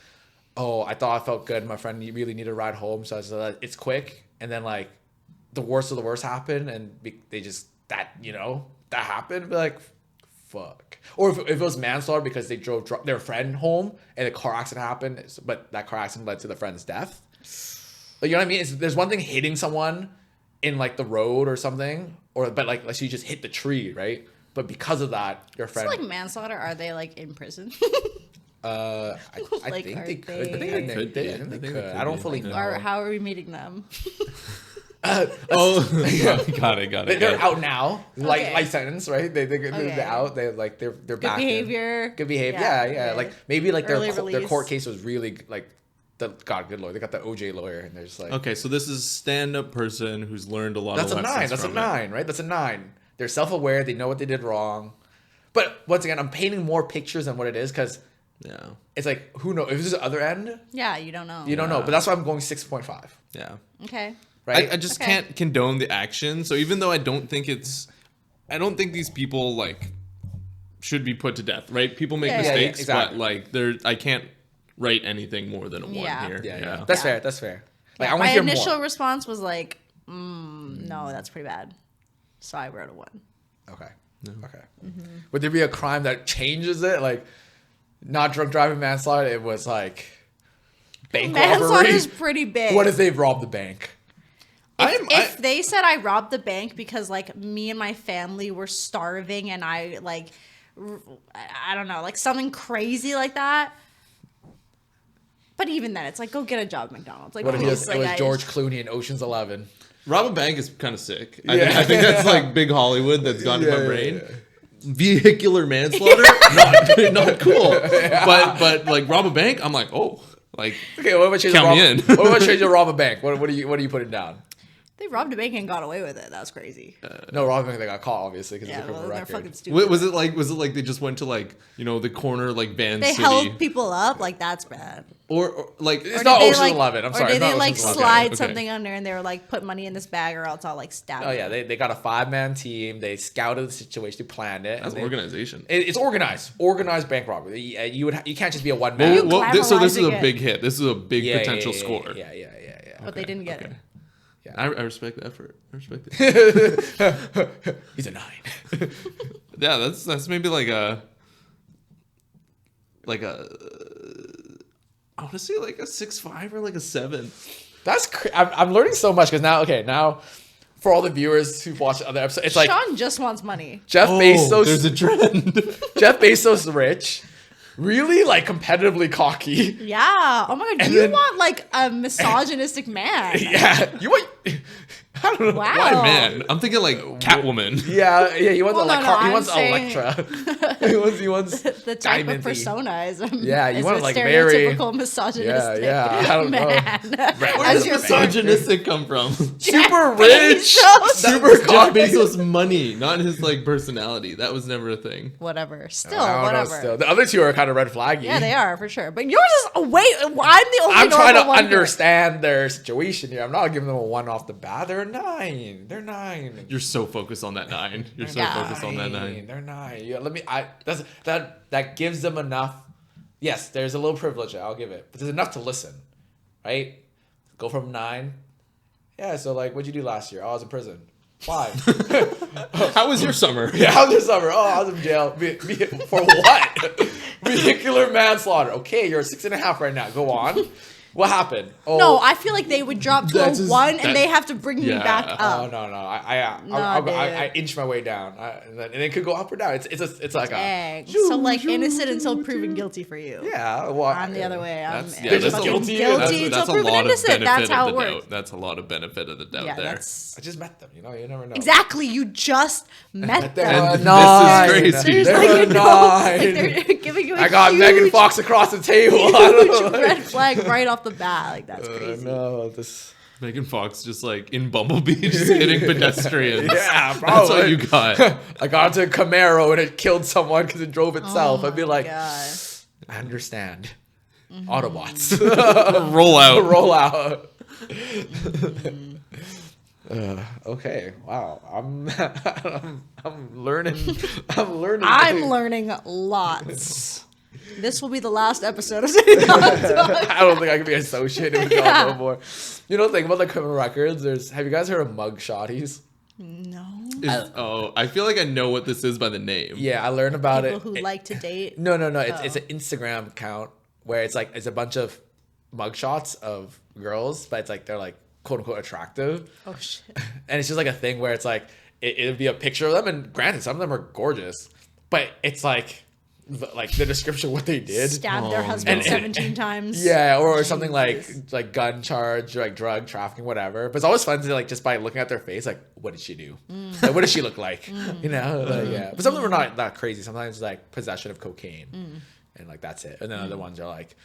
oh, I thought I felt good. My friend really needed a ride home, so I was like, it's quick. And then like, the worst of the worst happened, and they just that happened. Be like, fuck. Or if it was manslaughter because they drove their friend home and a car accident happened, but that car accident led to the friend's death. Like, you know what I mean? There's one thing hitting someone in like the road or something, but like so you just hit the tree, right? But because of that, your friend. It's like manslaughter. Are they like in prison? I Like, think are they could. I they- think They they could did. be. I think they I think could. they I don't could fully be. know. Or how are we meeting them? Oh, got it. They're out now. Okay. Light sentence, right? They're Okay. out. They're Good back in. behavior. Good behavior. Yeah, Yeah. okay. Like maybe like their Early their release. court case was really like good lawyer. They got the OJ lawyer, and they're just like, Okay, so this is a stand-up person who's learned a lot that's of a lessons 9. That's a from it. 9, right? That's a 9. They're self-aware. They know what they did wrong. But once again, I'm painting more pictures than what it is because Yeah. it's like, who knows? If this is the other end, Yeah, you don't know. you don't know. But that's why I'm going 6.5, Yeah. Okay. right? I just Okay. can't condone the action. So even though I don't think these people like should be put to death, right? People make Yeah, yeah, mistakes, exactly. but like I can't write anything more than a 1 Yeah. here. yeah. That's fair. That's fair. Like, I want My to hear initial more. response was like, no, that's pretty bad. So I wrote a 1. Okay. Okay. Mm-hmm. Would there be a crime that changes it? Like, not drunk driving, manslaughter. It was like bank Manslaughter robbery. is pretty big. What if they robbed the bank? If they said I robbed the bank because like me and my family were starving and I like, I don't know, like something crazy like that. But even then, it's like, go get a job at McDonald's. Like, What if please, it was like, George Clooney in Ocean's 11? Rob a bank is kind of sick. Yeah. I think that's like big Hollywood that's gone to Yeah, my yeah, brain. yeah. Vehicular manslaughter, not cool. But like rob a bank, I'm like, oh, like Okay, what about change Count me in. What about change to rob a bank? What are you putting down? They robbed a bank and got away with it. That was crazy. No, rob a bank. They got caught obviously because Yeah, of the well, criminal they're record. fucking stupid. was it like they just went to like the corner like Van They City held people up. Like, that's bad. or like It's Or not did they, Ocean's like, 11. I'm or sorry. did it's not they like Ocean's 11. slide Okay. something under and they were like, put money in this bag or else I'll like stab Oh you? yeah, they got a 5-man team. They scouted the situation, they planned it. that's and they- organization. It's organized bank robbery. You can't just be a one man. You So this is a glamorizing it. big hit. This is a big potential score. Yeah. But they didn't get it. I respect the effort. I respect it. He's a 9. Yeah, that's maybe like a I want to say like a 6.5 or like a 7. I'm learning so much because now for all the viewers who watch other episodes, it's like Sean just wants money. Jeff Bezos. There's a trend. Jeff Bezos rich, really like competitively cocky. Yeah. Oh my god, And you then- want like a misogynistic man. Yeah, you want. I don't know. Wow. Why man? I'm thinking like Catwoman. Yeah. He wants Well, no, he I'm wants saying- Electra. he wants The type Diamond of persona is a, Yeah, you is want a like very- stereotypical misogynistic Yeah, I don't know. man. Where As does your misogynistic come from? super rich, Bezos. super Jeff cocky. Bezos' money, not his like personality. That was never a thing. Whatever. Still, I don't know, whatever. still. The other two are kind of red flaggy. Yeah, they are for sure. But yours is I'm the only I'm trying to normal one here. understand their situation here. I'm not giving them a 1 off the bat. They're a 9. They're 9. You're so focused on that 9. You're so Yeah. focused on that 9. They're 9. Yeah, that gives them enough. Yes, there's a little privilege, I'll give it. But there's enough to listen, right? Go from 9. Yeah, so like, what'd you do last year? Oh, I was in prison. 5. How was your summer? Yeah, how was your summer? Oh, I was in jail. For what? Vehicular manslaughter. Okay, you're 6.5 right now. Go on. What happened? Oh, No, I feel like they would drop to a That's just- 1 and they have to bring me yeah. back Oh up. no! I inch my way down, and it could go up or down. It's like Dang. a So like innocent until proven guilty for you. yeah. Well, I'm the other way. I'm That's just fucking guilty. guilty until That's a proven lot of innocent. benefit That's how of it the works. doubt. That's a lot of benefit of the doubt Yeah, there. that's I just met them. You never know. exactly. You just met They're them. And nine. this is crazy. There's They're like nine. they're giving you a I got huge, Megan Fox across the table. I don't know. red flag right off the bat. Like that's crazy. No, this. Megan Fox just like in Bumblebee, just hitting pedestrians. Yeah, That's probably. all you got. I got into a Camaro and it killed someone because it drove itself. Oh I'd be my like, God. I understand. Autobots. Roll out. Roll out. Okay. Wow. I'm learning. I'm learning. I'm learning lots. This will be the last episode of City Thots. I don't think I can be associated with y'all Yeah. no more. You know, think about the criminal records. Have you guys heard of mug shotties? No. I feel like I know what this is by the name. Yeah, I learned about People it. who like to date. No. It's Oh. an Instagram account where it's a bunch of mug shots of girls, but it's like they're like quote unquote attractive. Oh shit. And it's just like a thing where it's like it'll be a picture of them, and granted, some of them are gorgeous, but it's like the description of what they did. Stabbed their husband And- 17 times. Yeah, or something Jesus. like gun charge, or like drug trafficking, whatever. But it's always fun to like just by looking at their face, like what did she do? Like, what does she look like? You know, like, yeah. But some of them are not that crazy. Sometimes it's like possession of cocaine, and like that's it. And then other ones are like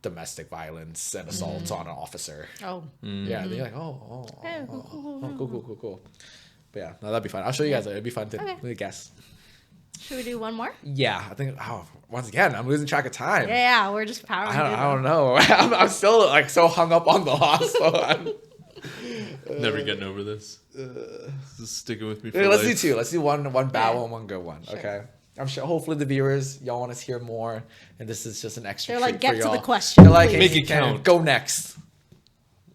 domestic violence and assaults on an officer. Oh. Yeah, they're like, cool. But yeah, no, that'd be fun. I'll show you guys. It'd be fun to Okay. guess. Should we do one more? Yeah, I think. Oh, once again, I'm losing track of time. Yeah, we're just powering through I don't them. know. I'm still like so hung up on the loss. So Never getting over this. This is sticking with me for let's life. do 2. Let's do one bad Yeah. one, one good one. Sure. Okay. I'm sure. Hopefully the viewers y'all want to hear more, and this is just an extra. They're like, treat for get to the y'all. question, They're like, please. Make it count. Go next.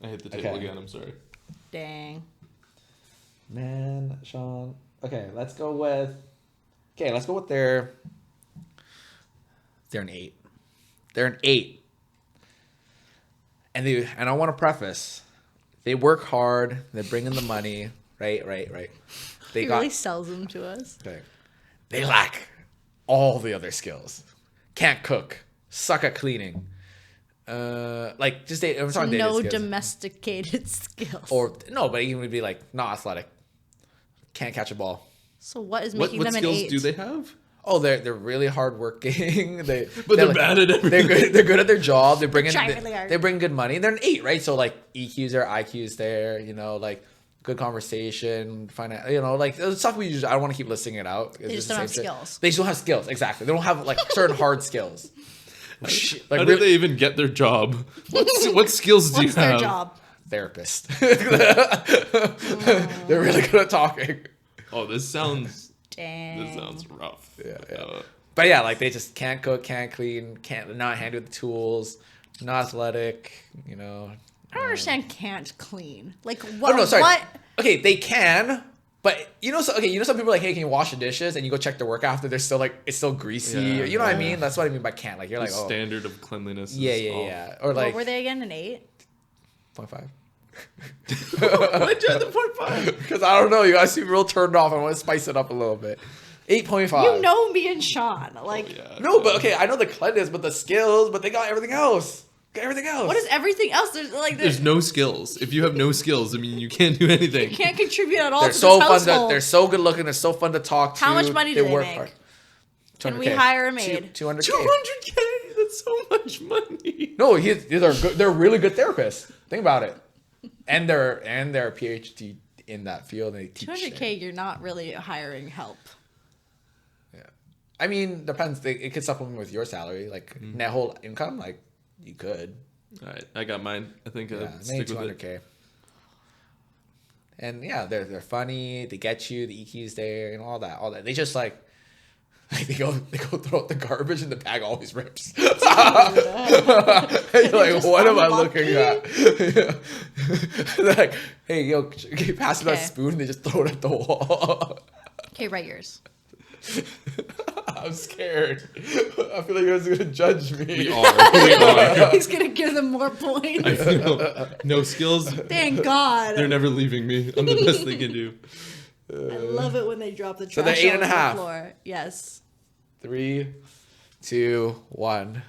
I hit the table Okay. again. I'm sorry. Dang. Man, Sean. Okay, let's go with. Okay, let's go with their. They're an 8. They're an 8. And I want to preface, they work hard. They bring in the money. Right. They He got. really sells them to us. Okay. They lack all the other skills. Can't cook. Suck at cleaning. Like just I'm talking dating No skills. domesticated skills. Or no, but even would be like not athletic. Can't catch a ball. So what is What making them an skills 8? do they have? Oh, they're really hardworking. But they're bad at everything. They're good at their job. They bring in Try really hard. they bring good money. They're an 8, right? So like EQs there, IQs there. You know, like good conversation, you know, like the stuff we usually. I don't want to keep listing it out. They just don't have skills. They just don't have skills. Exactly. They don't have like certain hard skills. Like How did they even get their job? What skills do you What's have? their job? therapist. They're really good at talking. Oh, this sounds Dang. rough. Yeah. But yeah, like they just can't cook, can't clean, can't not handy with the tools, not athletic, you know. I don't understand can't clean. Like Oh what? no, sorry. What? Okay, they can, but you know, some people are like, hey, can you wash the dishes? And you go check their work after, they're still like, it's still greasy. Yeah, you know what I yeah. mean? That's what I mean by can't. Like you're The like, oh, standard of cleanliness. Is yeah, off. or like What were they again? An 8? 0.5. Why'd you have the 0.5? Because I don't know, you guys seem real turned off. I want to spice it up a little bit. 8.5. You know me and Sean. Like Yeah. No, but okay, I know the cleanliness, but the skills, but they got everything else. what is everything else? There's no skills. If you have no skills, I mean, you can't do anything. you can't contribute at all They're to so this fun. household. They're so good looking. They're so fun to talk to. How much money do they work make? hard. Can 200K. we hire a maid? 200K. 200K. That's so much money. No, they're really good therapists. Think about it. And they're a PhD in that field. And they teach. 200K, you're not really hiring help. Yeah. I mean, depends. It could supplement with your salary, like net whole income. Like you could. All right, I got mine. I think Yeah, I'll maybe stick with it. 200K. And yeah, they're funny. They get you. The EQ's there and all that. They just like they go throw out the garbage and the bag always rips. You're like, what am I looking at? They're like, hey, yo, can you pass me that spoon? And they just throw it at the wall. Okay, write yours. I'm scared. I feel like you guys are gonna judge me. We are. He's gonna give them more points. I feel no skills. Thank God. They're never leaving me. I'm the best they can do. I love it when they drop the trash. So they're 8.5. On the floor. Yes. 3, 2, 1.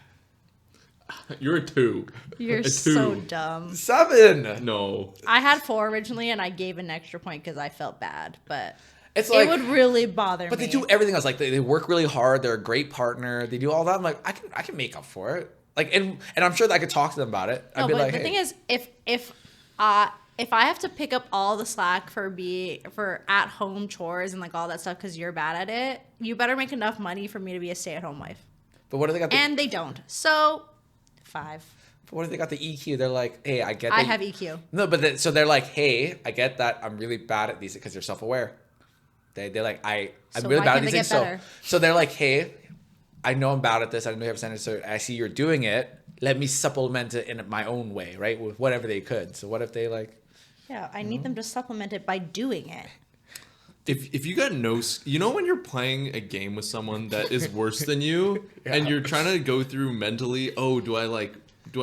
You're a 2. You're A 2. so dumb. 7. No. I had 4 originally, and I gave an extra point because I felt bad, but It's like, it would really bother me. but they do everything else. Like they work really hard. They're a great partner. They do all that. I'm like, I can make up for it. Like, and I'm sure that I could talk to them about it. I'd No, be but like, the hey. thing is, if I have to pick up all the slack for at home chores and like all that stuff because you're bad at it, you better make enough money for me to be a stay-at-home wife. But what do they got? And they don't. So 5. But what if they got the EQ? They're like, hey, I get. I have EQ. No, but so they're like, hey, I get that. I'm really bad at these because they're self-aware. They're like, I'm So really why bad at can't these they things. get better? So they're like, hey, I know I'm bad at this. I know you have a standard. So I see you're doing it. Let me supplement it in my own way, right? With whatever they could. So what if they like? Yeah, I need them to supplement it by doing it. If you got you know when you're playing a game with someone that is worse than you, and you're trying to go through mentally, do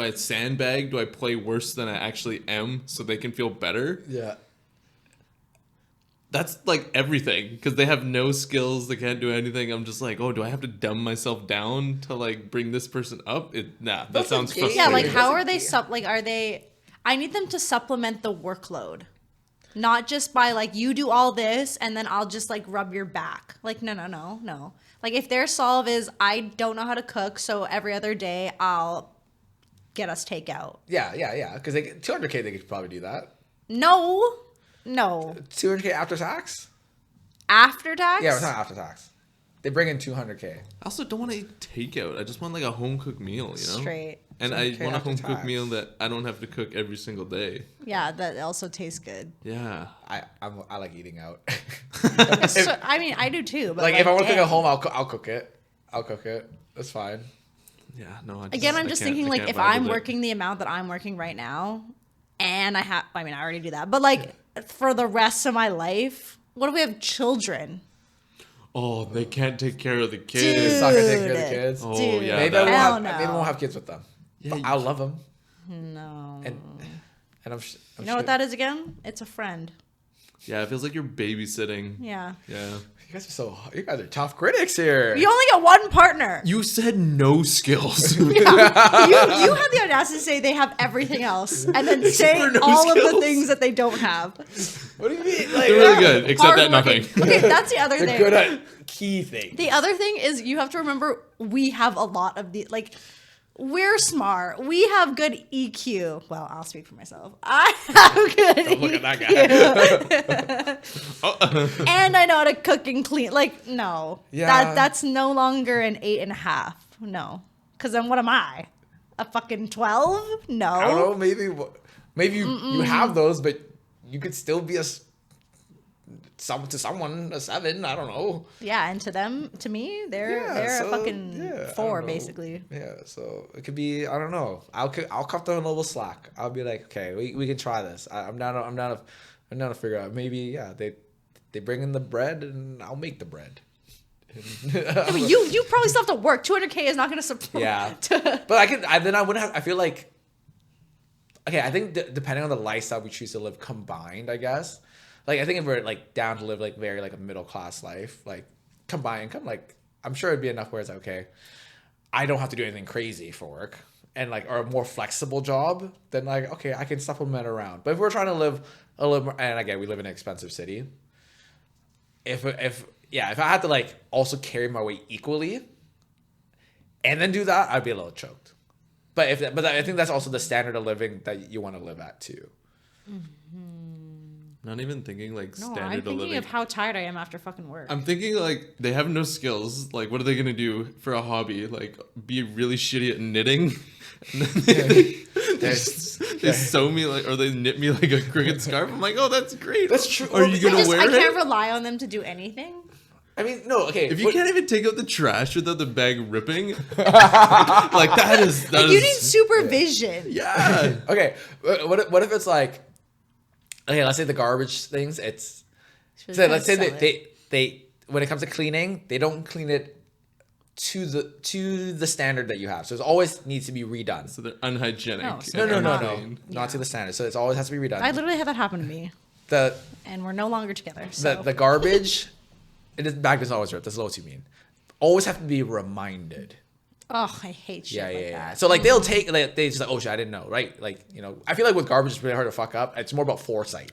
I sandbag? Do I play worse than I actually am so they can feel better? Yeah. That's like everything because they have no skills. They can't do anything. I'm just like, do I have to dumb myself down to like bring this person up? That That's sounds a game. frustrating. Yeah, like That's how a are they game. are they? I need them to supplement the workload, not just by like you do all this and then I'll just like rub your back. Like no. Like if their solve is I don't know how to cook, so every other day I'll get us takeout. Yeah. Because they get 200K, they could probably do that. No. 200K after tax? After tax? Yeah, it's not after tax. They bring in 200K. I also don't want to eat takeout. I just want like a home cooked meal, you know? Straight. And I 200K want a after home cooked tax. meal that I don't have to cook every single day. Yeah, that also tastes good. Yeah. I like eating out. So, I mean, I do too. But Like if I want to cook dang. at home, I'll cook it. I'll cook it. That's fine. Yeah, no. Again, I'm just thinking I like can't if vibe I'm with it. working the amount that I'm working right now, and I already do that, but like for the rest of my life, what if we have children? Oh, they can't take care of the Dude. kids. It's not gonna take care of the kids. Oh, Dude, yeah, Maybe I that- won't hell maybe I no. won't have kids with them. Yeah, But you- I'll love them. No. And I'm You know what that is again? It's a friend. Yeah, it feels like you're babysitting. Yeah. Yeah. You guys are tough critics here. You only get one partner. You said no skills. You have the audacity to say they have everything else, and then say for no all of the skills. things that they don't have. What do you mean? Like, They're really good, except at Hardworking. nothing. Okay, that's the other They're thing. good at key things. The other thing is you have to remember we have a lot of the like we're smart. We have good EQ. Well, I'll speak for myself. I have good Don't look EQ. at that guy. And I know how to cook and clean. Like, no. Yeah. That's no longer an 8.5. No. Because then what am I? A fucking 12? No. I don't know. Maybe you have those, but you could still be to someone a 7. I don't know. Yeah, and to me, they're so, a fucking yeah, I 4 don't know. basically. Yeah, so it could be. I don't know. I'll cut them a little slack. I'll be like, okay, we can try this. I'm down to figure out. Maybe they bring in the bread and I'll make the bread. I mean, you probably still have to work. 200K is not going to support. Yeah, but I wouldn't have. I feel like. Okay, I think depending on the lifestyle we choose to live combined, I guess. Like I think if we're like down to live like very like a middle class life, like combined income, like I'm sure it'd be enough where it's okay. I don't have to do anything crazy for work, and like or a more flexible job, then like okay, I can supplement around. But if we're trying to live a little more, and again we live in an expensive city. If I had to like also carry my weight equally, and then do that, I'd be a little choked. But I think that's also the standard of living that you want to live at too. Not even thinking like No, standard I'm of thinking living. of how tired I am after fucking work. I'm thinking like they have no skills. Like, what are they gonna do for a hobby? Like, be really shitty at knitting. And then they They sew me like, or they knit me like a cricket scarf. I'm like, oh, that's great. That's true. Are you gonna wear I it? can't rely on them to do anything. I mean, no, okay. If you can't even take out the trash without the bag ripping, like that is Like, you need supervision. yeah. Okay, what if it's like, okay, let's say the garbage things. It's so let's say they when it comes to cleaning, they don't clean it to the standard that you have. So it always needs to be redone. So they're unhygienic. No, so No, they're not to the standard. So it always has to be redone. I literally had that happen to me, the and we're no longer together. So the garbage, bag doesn't always rip. That's what you mean. Always have to be reminded. oh, I hate shit like that. So like they'll take like they just like, oh shit, I didn't know, right? Like, you know, I feel like with garbage it's really hard to fuck up. It's more about foresight.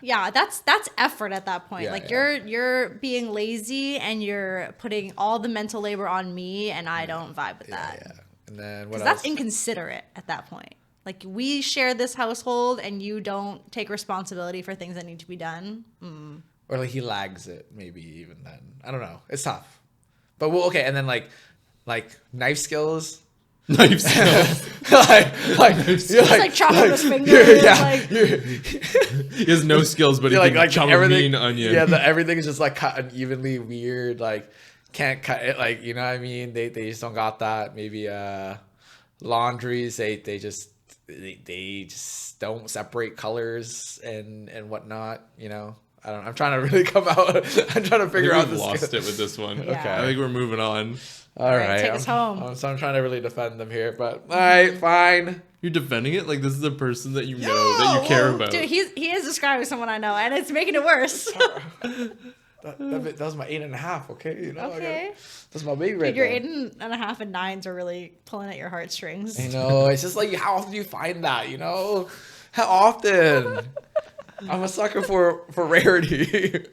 Yeah, that's effort at that point. Yeah, like yeah. you're being lazy and you're putting all the mental labor on me, and I don't vibe with that. Yeah. And then what Because else? that's inconsiderate at that point. Like, we share this household and you don't take responsibility for things that need to be done. Or like he lags it, maybe even then. I don't know. It's tough. But well, okay, and then like knife skills. Knife skills. It's like chopping his fingers. He has no skills, but he can chop a mean onion. Yeah, everything is just like cut unevenly weird. Like can't cut it. Like, you know what I mean? They just don't got that. Maybe laundries. They just don't separate colors and whatnot. You know. I don't know. I'm trying to really come out. I'm trying to figure out We've this. lost it with this one. Yeah. Okay, I think we're moving on. All right, take us home. I'm trying to really defend them here, but all right, fine. You're defending it like this is a person that you know that you care about. Dude, he is describing someone I know, and it's making it worse. That was my 8.5. Okay, you know. Okay. That's my baby right Dude, your there. 8.5 and 9s are really pulling at your heartstrings. I know. It's just like, how often do you find that? You know, how often? I'm a sucker for rarity.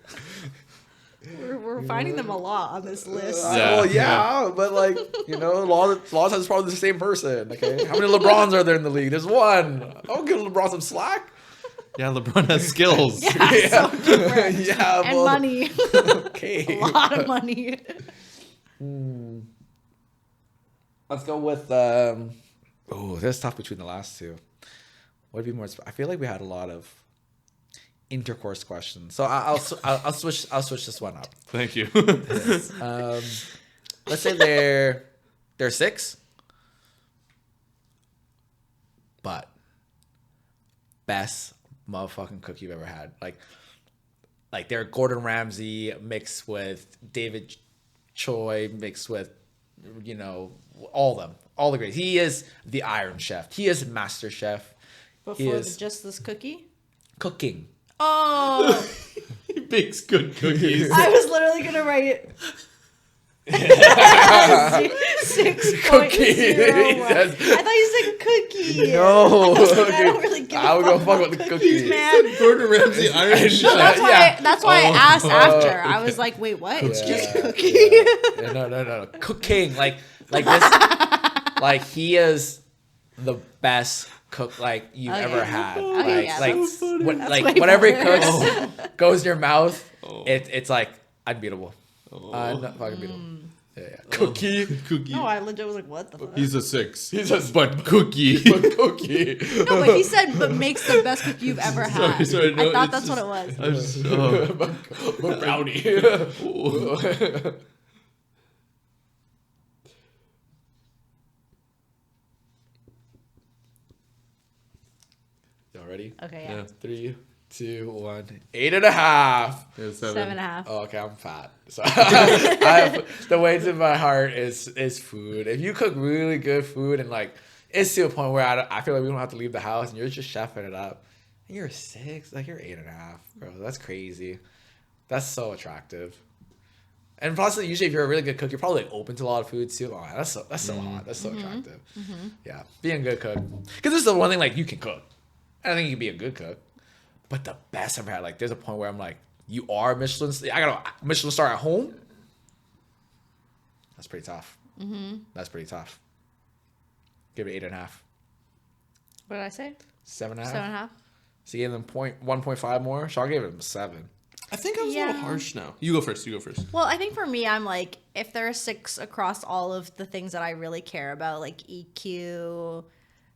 We're finding them a lot on this list. But like, you know, Laws has probably the same person. Okay, how many LeBrons are there in the league? There's one. I'll give LeBron some slack. Yeah, LeBron has skills. Yeah. So different. Yeah, And money. Okay, A lot of money. Let's go with. Oh, this is tough between the last two. Would be more? I feel like we had a lot of intercourse questions, so I'll switch this one up. Thank you. Let's say they're 6, but best motherfucking cook you've ever had. Like they're Gordon Ramsay mixed with David Choi mixed with, you know, all the greats. He is the Iron Chef. He is Master Chef. Before just this cookie? Cooking. Oh, He bakes good cookies. I was literally gonna write 6.01. Cookie. I thought you said cookie. No. I don't really give I would a go fuck fuck about with the cookies, cookie. man. Gordon Ramsay Iron Chef. No, that's why I asked after. okay. I was like, wait, what? It's just Yeah. cookie. Yeah, no. Cooking. Like this. Like, he is the best cook like you've Okay. ever had. Okay, yeah, like that's- like way whatever he better. cooks goes in your mouth. Oh. It's like unbeatable. Unfucking beatable. Yeah. Cookie. Cookie. No, I legit was like, what the fuck? He's a 6. He's a but cookie. cookie. No, but he said, but makes the best cookie you've ever had. Sorry, no, I thought it's that's just- what it was. I was just, oh. But brownie. Y'all ready? Okay, yeah. Yeah. 3, 2, 1. 8.5. Yeah, 7.5. Oh, okay, I'm fat. So the weight in my heart is food. If you cook really good food and like it's to a point where I feel like we don't have to leave the house and you're just chefing it up, and you're 6, like you're 8.5, bro. That's crazy. That's so attractive. And plus, usually if you're a really good cook, you're probably like, open to a lot of food too. Oh, that's so hot. That's so attractive. Yeah, being a good cook. Because this is the one thing, like, you can cook. I think you can be a good cook. But the best I've ever had, like, there's a point where I'm like, you are Michelin. I got a Michelin star at home. That's pretty tough. That's pretty tough. Give it 8.5. What did I say? 7.5. 7.5. So you gave them 1.5 more. Shaw gave him 7. I think I was a little harsh now. You go first. Well, I think for me, I'm like, if there are 6 across all of the things that I really care about, like EQ,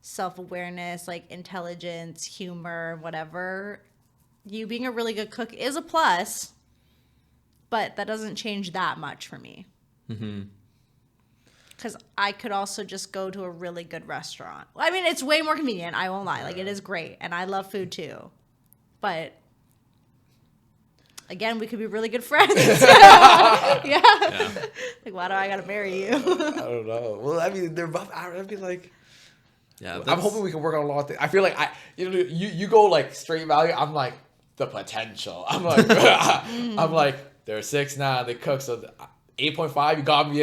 self-awareness, like intelligence, humor, whatever, you being a really good cook is a plus, but that doesn't change that much for me. Because I could also just go to a really good restaurant. I mean, it's way more convenient, I won't lie. Like, it is great, and I love food too. But again, we could be really good friends. yeah. Like, why do I gotta marry you? I don't know. Well, I mean, they're both. I'd be like, Yeah, I'm hoping we can work on a lot of things. I feel like you go like straight value. I'm like the potential. I'm like I'm like they're 6'9", they cook, so 8.5. You got me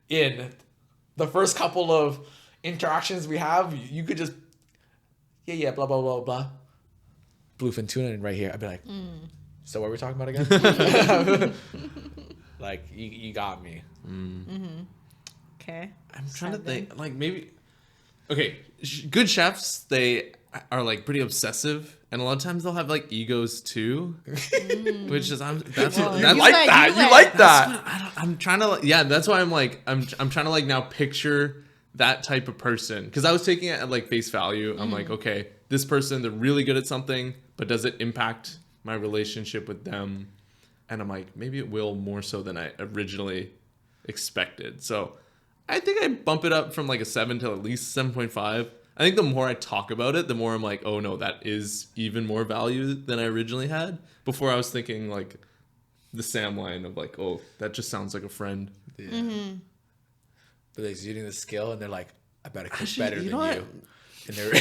in the first couple of interactions we have. You could just blah blah blah blah. Bluefin tuna right here. I'd be like, so what are we talking about again? Like you got me. Okay. I'm trying to think, like, maybe. Okay, good chefs, they are like pretty obsessive, and a lot of times they'll have like egos too, which is that's You that's like that. You like that. I'm trying to, yeah, that's why I'm like I'm trying to like now picture that type of person, because I was taking it at like face value. I'm like, okay, this person, they're really good at something, but does it impact my relationship with them? And I'm like, maybe it will, more so than I originally expected. So I think I bump it up from like a 7 to at least 7.5. I think the more I talk about it, the more I'm like, oh no, that is even more value than I originally had. Before I was thinking like the Sam line of like, oh, that just sounds like a friend. Yeah. But they're using the skill, and they're like, I better cook better than you. And they're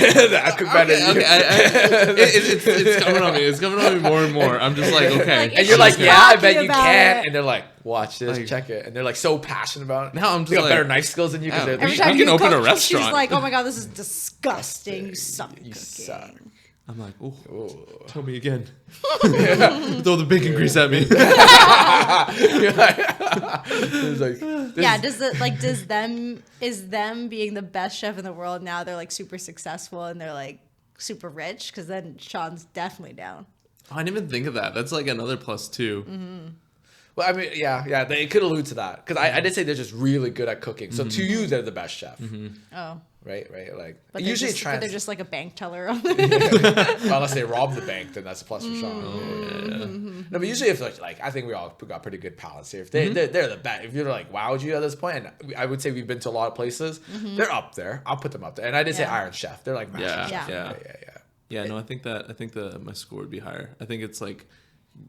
I cook better than you. It's coming on me. It's coming on me more and more. I'm just like, okay. Like, And you're like, yeah, I bet you about can. it. And they're like, watch this, Like, check it. And they're like so passionate about it. Now I'm just they got like, better knife skills than you because yeah. they're Every We time can you open a cook, restaurant. she's like, oh my God, this is disgusting. You suck at You cooking. suck. I'm like, oh, Oh. tell me again. Throw the bacon grease at me. It's like, Yeah, is them being the best chef in the world now, they're like super successful and they're like super rich? Because then Sean's definitely down. I didn't even think of that. That's like another plus too. well, I mean, yeah, they could allude to that because I did say they're just really good at cooking. So to you, they're the best chef, Oh. right? Like, But usually they're just like a bank teller. unless they rob the bank, then that's a plus for Sean. No, but usually if like I think we all got pretty good palates here. If they're the best. If you're like wowed you at this point, and I would say we've been to a lot of places, they're up there. I'll put them up there. And I did say Yeah. Iron Chef. They're like master chef. Yeah. Yeah, no, I think my score would be higher. I think it's like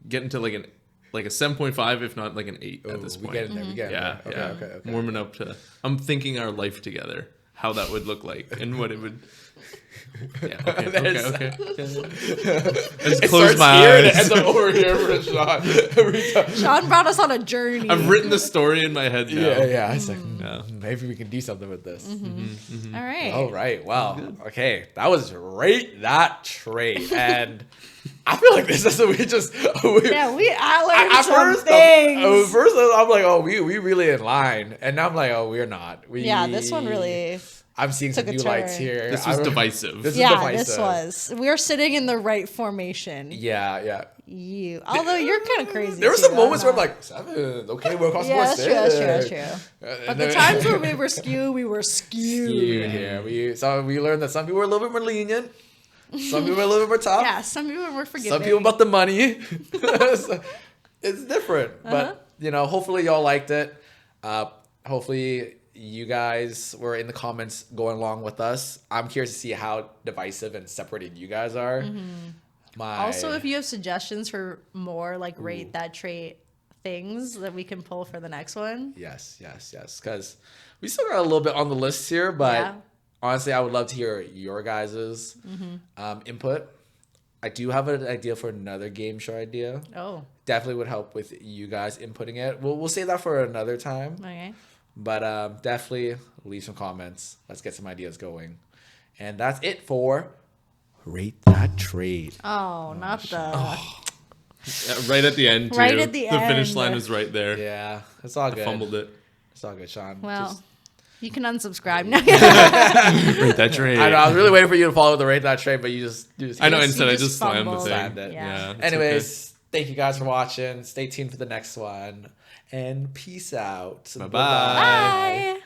getting to like a 7.5, if not like an 8 at this point. We get in there. We get in Yeah, there. yeah. Okay. Warming up to. I'm thinking our life together, how that would look like, and what it would. Yeah. Okay. I just closed my eyes. And I'm over here for Sean. Every time. Sean brought us on a journey. I've written the story in my head now. Yeah. It's like Yeah. maybe we can do something with this. All right. All right. Wow. Okay. That was Rate That Trait. And I feel like this is we learned I at some first, things. first I'm like, oh, we really in line. And now I'm like, oh, we're not. This one really. I'm seeing some took a new lights turn. here. This was divisive. This is Yeah, divisive. this was. We're sitting in the right formation. Yeah. Although you're kind of crazy. There were too, some moments where I'm not- like, 7. Okay, we're across the Yeah, board. that's true. And But the then- times where we were skewed. skewed here. We learned that some people were a little bit more lenient. Some people were a little bit more tough. Yeah, some people were forgiving. Some people about the money. So, it's different. But, hopefully y'all liked it. Hopefully you guys were in the comments going along with us. I'm curious to see how divisive and separated you guys are. Also, if you have suggestions for more like Rate That Trait things that we can pull for the next one. Yes. Because we still got a little bit on the list here, but Yeah. honestly, I would love to hear your guys' input. I do have an idea for another game show idea. Oh, Definitely would help with you guys inputting it. We'll save that for another time. okay. But definitely leave some comments. Let's get some ideas going. And that's it for Rate That Trait. Oh, not the. Yeah, right at the end, too. Right at the The finish end. line was right there. Yeah, it's all good. Fumbled it. It's all good, Sean. Well, you can unsubscribe now. Right, that's right. I know. I was really waiting for you to follow the Rate That Trait, but you just I know. You Instead, I just just slammed the fumbled. thing. Slammed it. Yeah. It's Anyways, thank you guys for watching. Stay tuned for the next one. And peace out. Bye-bye. Bye.